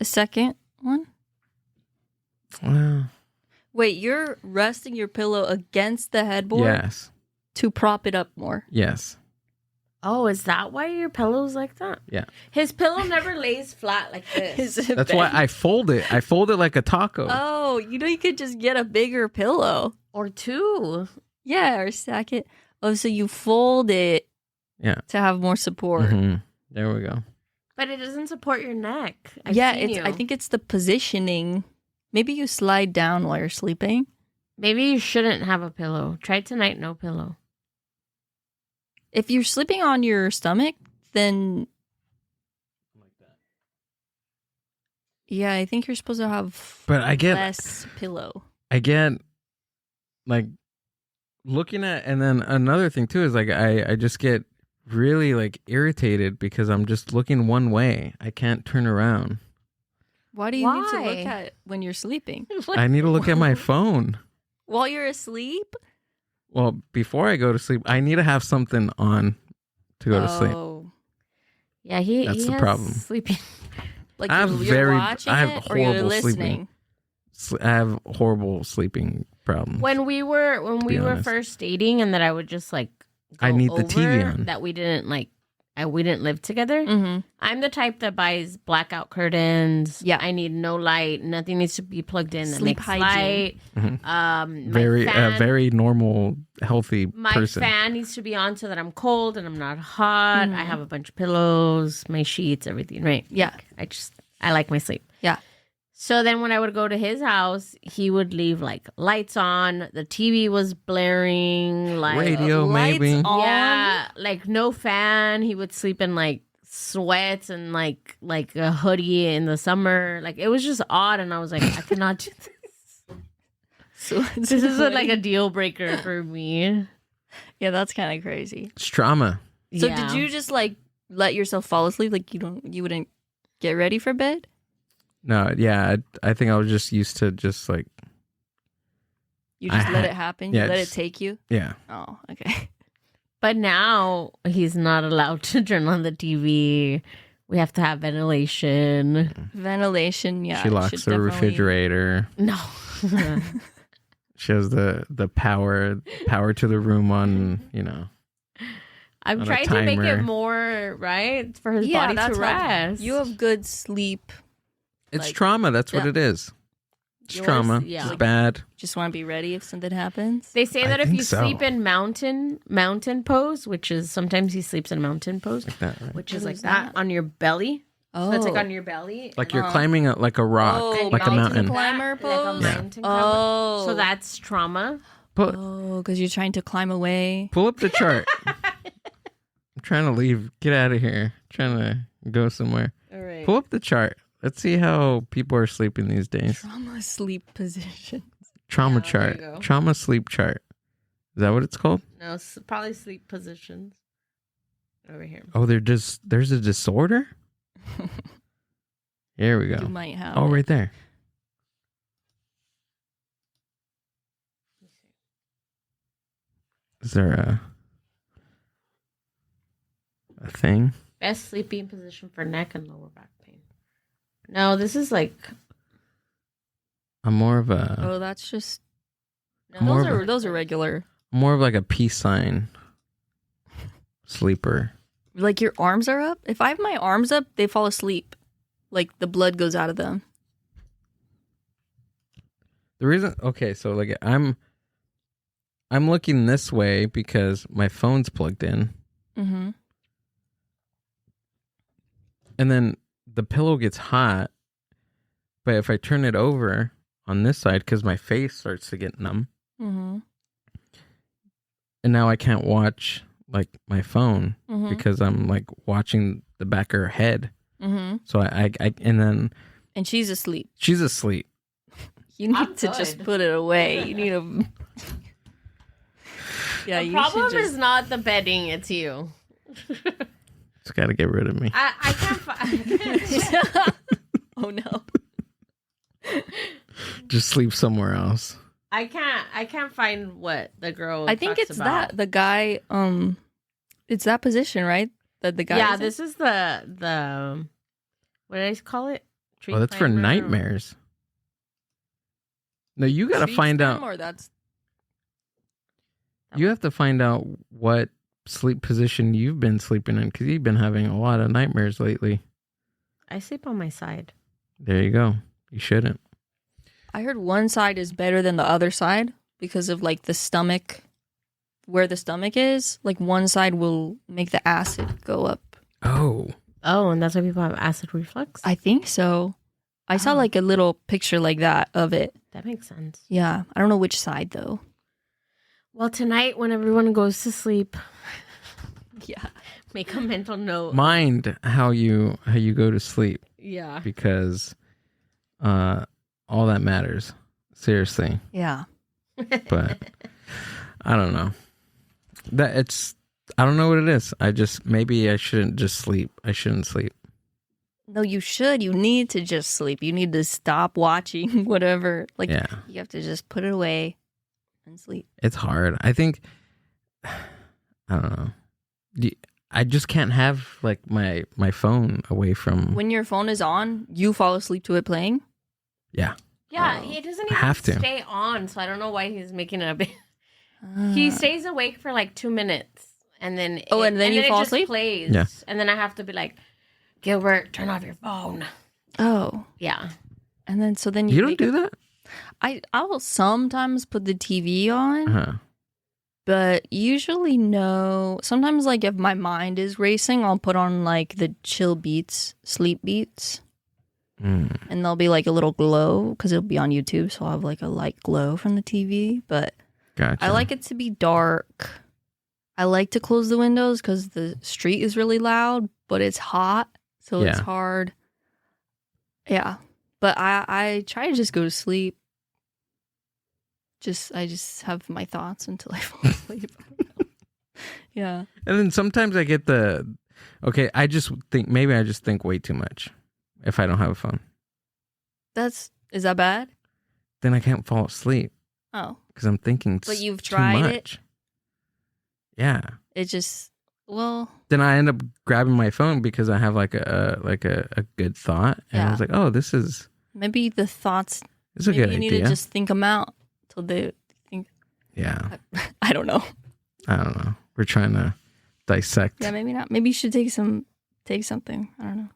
second one? Well, Wait, you're resting your pillow against the headboard yes. to prop it up more. Yes. Oh, is that why your pillow's like that? Yeah. His pillow never lays flat like this. Is it That's why bent? I fold it. I fold it like a taco. Oh, you could just get a bigger pillow. Or two. Yeah, or stack it. Oh, so you fold it Yeah. to have more support. Mhm. There we go. But it doesn't support your neck. I think it's the positioning. Maybe you slide down while you're sleeping. Maybe you shouldn't have a pillow. Try tonight, no pillow. If you're sleeping on your stomach, then yeah, I think you're supposed to have But I get less pillow. like looking at, and then another thing too is like I just get really like irritated because I'm just looking one way. I can't turn around. Why do you need to Why? look at when you're sleeping? I need to look at my phone. While you're asleep? Well, before I go to sleep, I need to have something on to go to sleep. Oh. Yeah, That's he the has problem. sleeping. Like I have you're watching I have it or you're horrible listening? sleeping. I have horrible sleeping problems. When we were honest. first dating, and that I would just like go I need the TV over on. that we didn't like. We didn't live together. Mm-hmm. I'm the type that buys blackout curtains. Yeah. I need no light. Nothing needs to be plugged in that Sleep makes hygiene. light. Mhm. My very fan, very normal, healthy my person. fan needs to be on so that I'm cold and I'm not hot. I have a bunch of pillows, my sheets, everything. Right? Yeah. I like my sleep. Yeah. So then when I would go to his house, he would leave like lights on. The TV was blaring. Like Radio, lights maybe. on. yeah, like no fan. He would sleep in like sweats and like a hoodie in the summer. Like it was just odd, and I was like, I cannot do this. So This is like a deal breaker for me. yeah, that's kind of crazy. It's trauma. So Yeah. did you just like let yourself fall asleep? Like you wouldn't get ready for bed? No, yeah, I think I was just used to just like, You just let had- it happen? yeah, You let just- it take you? yeah. Oh, okay. But now he's not allowed to turn on the TV. We have to have ventilation. Ventilation, yeah. She it locks should the definitely- refrigerator. No. She has the power to the room on, I'm On a trying to make timer. it more right for his Yeah, body that's to how rest. you have good sleep. It's Like, trauma. That's what yeah. it is. It's Yours- trauma. yeah. It's bad. Just want to be ready if something happens. They say I that if think you so. sleep in mountain pose, which is sometimes he sleeps in mountain pose, Like that, right? which is What like is that that? on your belly. Oh. So it's like on your belly. Like you're climbing like a rock, Oh, like a mountain. climber Like a pose? Yeah. mountain climber. Oh. So that's trauma. Pull, Oh, because you're trying to climb away. pull up the chart. I'm trying to leave. Get out of here. trying to go somewhere. All right. Pull up the chart. Let's see how people are sleeping these days. Trauma sleep position. Trauma Yeah, there you chart. go. Trauma sleep chart. Is that what it's called? No, probably sleep positions. Over here. Oh, there's a disorder? Here we go. You might have. Oh, right there. Is there a thing? Best sleeping position for neck and lower back pain. No, this is like. I'm more of a. Oh, that's just. No, More Those are regular. More of like a peace sign sleeper. Like your arms are up. If I have my arms up, they fall asleep. Like the blood goes out of them. The reason, okay, so like I'm looking this way because my phone's plugged in, Mm-hmm. and then the pillow gets hot. But if I turn it over on this side, because my face starts to get numb, Mm-hmm. and now I can't watch like my phone Mm-hmm. because I'm like watching the back of her head. Mm-hmm. So I and then And she's asleep. she's asleep. You need I'm to just good. put it away. You need to. Yeah, The you problem should just. is not the bedding; it's you. Just got to get rid of me. I can't. Oh no. Just sleep somewhere else. I can't find what the girl. I think talks it's about. that the guy. It's that position, right? That the guy. Yeah, is in? this is the. What did I call it? Tree Oh, that's for climber? nightmares. No, you got to Treats find them, out. Or that's. You have to find out what sleep position you've been sleeping in because you've been having a lot of nightmares lately. I sleep on my side. There you go. You shouldn't. I heard one side is better than the other side because of like the stomach, where the stomach is. Like one side will make the acid go up. Oh. Oh, and that's why people have acid reflux. I think so. I saw Oh. like a little picture like that of it. That makes sense. Yeah, I don't know which side though. Well, tonight when everyone goes to sleep, Yeah. make a mental note. Mind how you go to sleep Yeah. because all that matters. Seriously. Yeah. But I don't know. I don't know what it is. Maybe I shouldn't just sleep. I shouldn't sleep. No, you should. You need to just sleep. You need to stop watching whatever. Like Yeah. you have to just put it away and sleep. It's hard. I think I don't know. I just can't have like my phone away from. When your phone is on, you fall asleep to it playing. Yeah. Yeah, he doesn't I even have to. stay on, so I don't know why he's making it a big. He stays awake for like 2 minutes, and then and then you fall it just asleep? plays. Yeah. And then I have to be like, Gilbert, turn off your phone. Oh, Yeah. and then so then You don't wake do up- that? I will sometimes put the TV on, Uh-huh. but usually no. Sometimes like if my mind is racing, I'll put on like the chill beats, sleep beats, Mm, and there'll be like a little glow because it'll be on YouTube, so I'll have like a light glow from the TV. But gotcha. I like it to be dark. I like to close the windows because the street is really loud, but it's hot, so it's Yeah. hard. Yeah, but I try to just go to sleep. I just have my thoughts until I fall asleep. Yeah. And then sometimes I get okay, I just think way too much if I don't have a phone. Is that bad? Then I can't fall asleep Oh, because I'm thinking but you've too tried much. it. Yeah. It just Then I end up grabbing my phone because I have like a good thought, and I Yeah. was like, "Oh, this is maybe the thoughts. a Maybe good you need idea." to just think them out till they think. Yeah, I don't know. I don't know. We're trying to dissect Yeah, maybe not. Maybe you should take something. I don't know.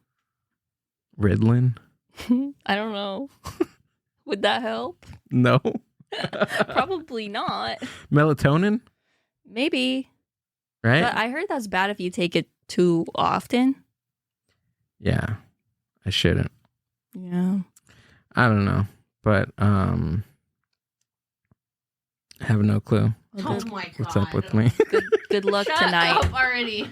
Ritalin. I don't know. Would that help? No, Probably not. melatonin, Maybe. right? But I heard that's bad if you take it too often. Yeah, I shouldn't. Yeah. I don't know, but I have no clue Oh my god. what's up with me. Good luck Shut tonight. up already.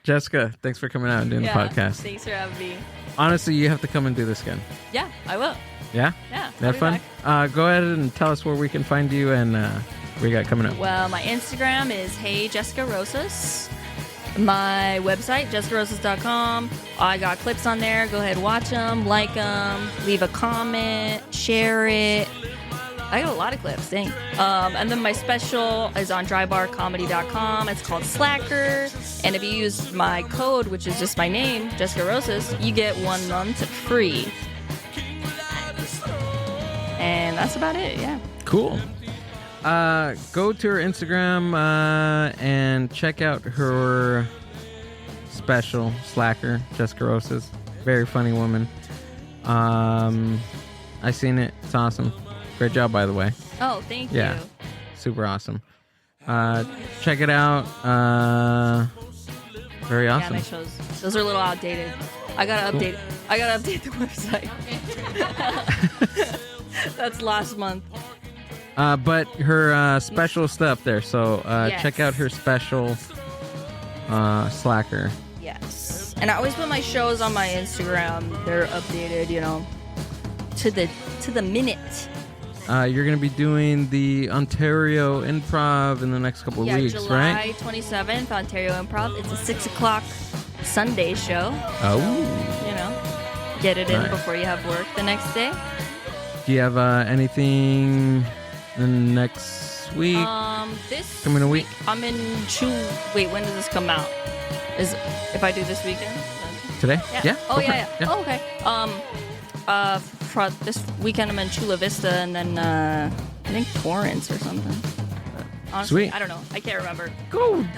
Jessica, thanks for coming out and doing the podcast. Thanks for having me. Honestly, you have to come and do this again. Yeah, I will. Yeah? Yeah. Have fun? Go ahead and tell us where we can find you and what you got coming up. Well, my Instagram is Hey Jessica Rosas. My website, jessicarosas.com. I got clips on there. Go ahead, watch them, like them, leave a comment, share it. I got a lot of clips, dang. And then my special is on drybarcomedy.com. It's called Slacker. And if you use my code, which is just my name, Jessica Rosas, you get 1 month free. And that's about it, yeah. Cool. Go to her Instagram and check out her special, Slacker, Jessica Rosas. Very funny woman. I seen it. It's awesome. Great job, by the way. Oh, thank Yeah. you. Super awesome. Check it out. Very Yeah, awesome. my shows. Those are a little outdated. I gotta update the website. That's last month. But her special stuff there. So Yes. check out her special Slacker. Yes. And I always put my shows on my Instagram. They're updated, to the minute. You're going to be doing the Ontario Improv in the next couple of weeks, July right? 27th, Ontario Improv. It's a 6 o'clock Sunday show. Oh. Get it in Nice. before you have work the next day. Do you have anything in next week? This Coming a week? I'm in Wait, when does this come out? Is if I do this weekend? Today? Yeah. Oh, go for yeah. it. Oh, okay. For this weekend I'm in Chula Vista and then I think Torrance or something. Honestly, Sweet. I don't know. I can't remember.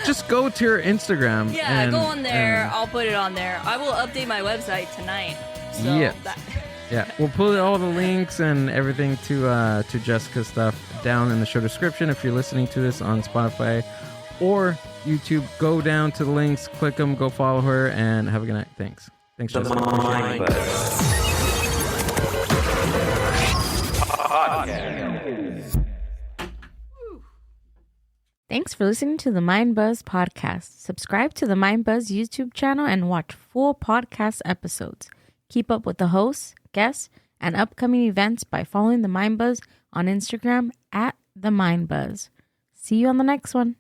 Just go to her Instagram. Yeah, go on there. and- I'll put it on there. I will update my website tonight. So Yeah. that- Yeah, we'll put all the links and everything to Jessica's stuff down in the show description. If you're listening to this on Spotify or YouTube, go down to the links, click them, go follow her, and have a good night. Thanks, The Jessica. Appreciate it. Mind Buzz. Thanks for listening to the Mind Buzz podcast. Subscribe to the Mind Buzz YouTube channel and watch full podcast episodes. Keep up with the hosts, guests, and upcoming events by following the Mind Buzz on Instagram @the Mind Buzz. See you on the next one.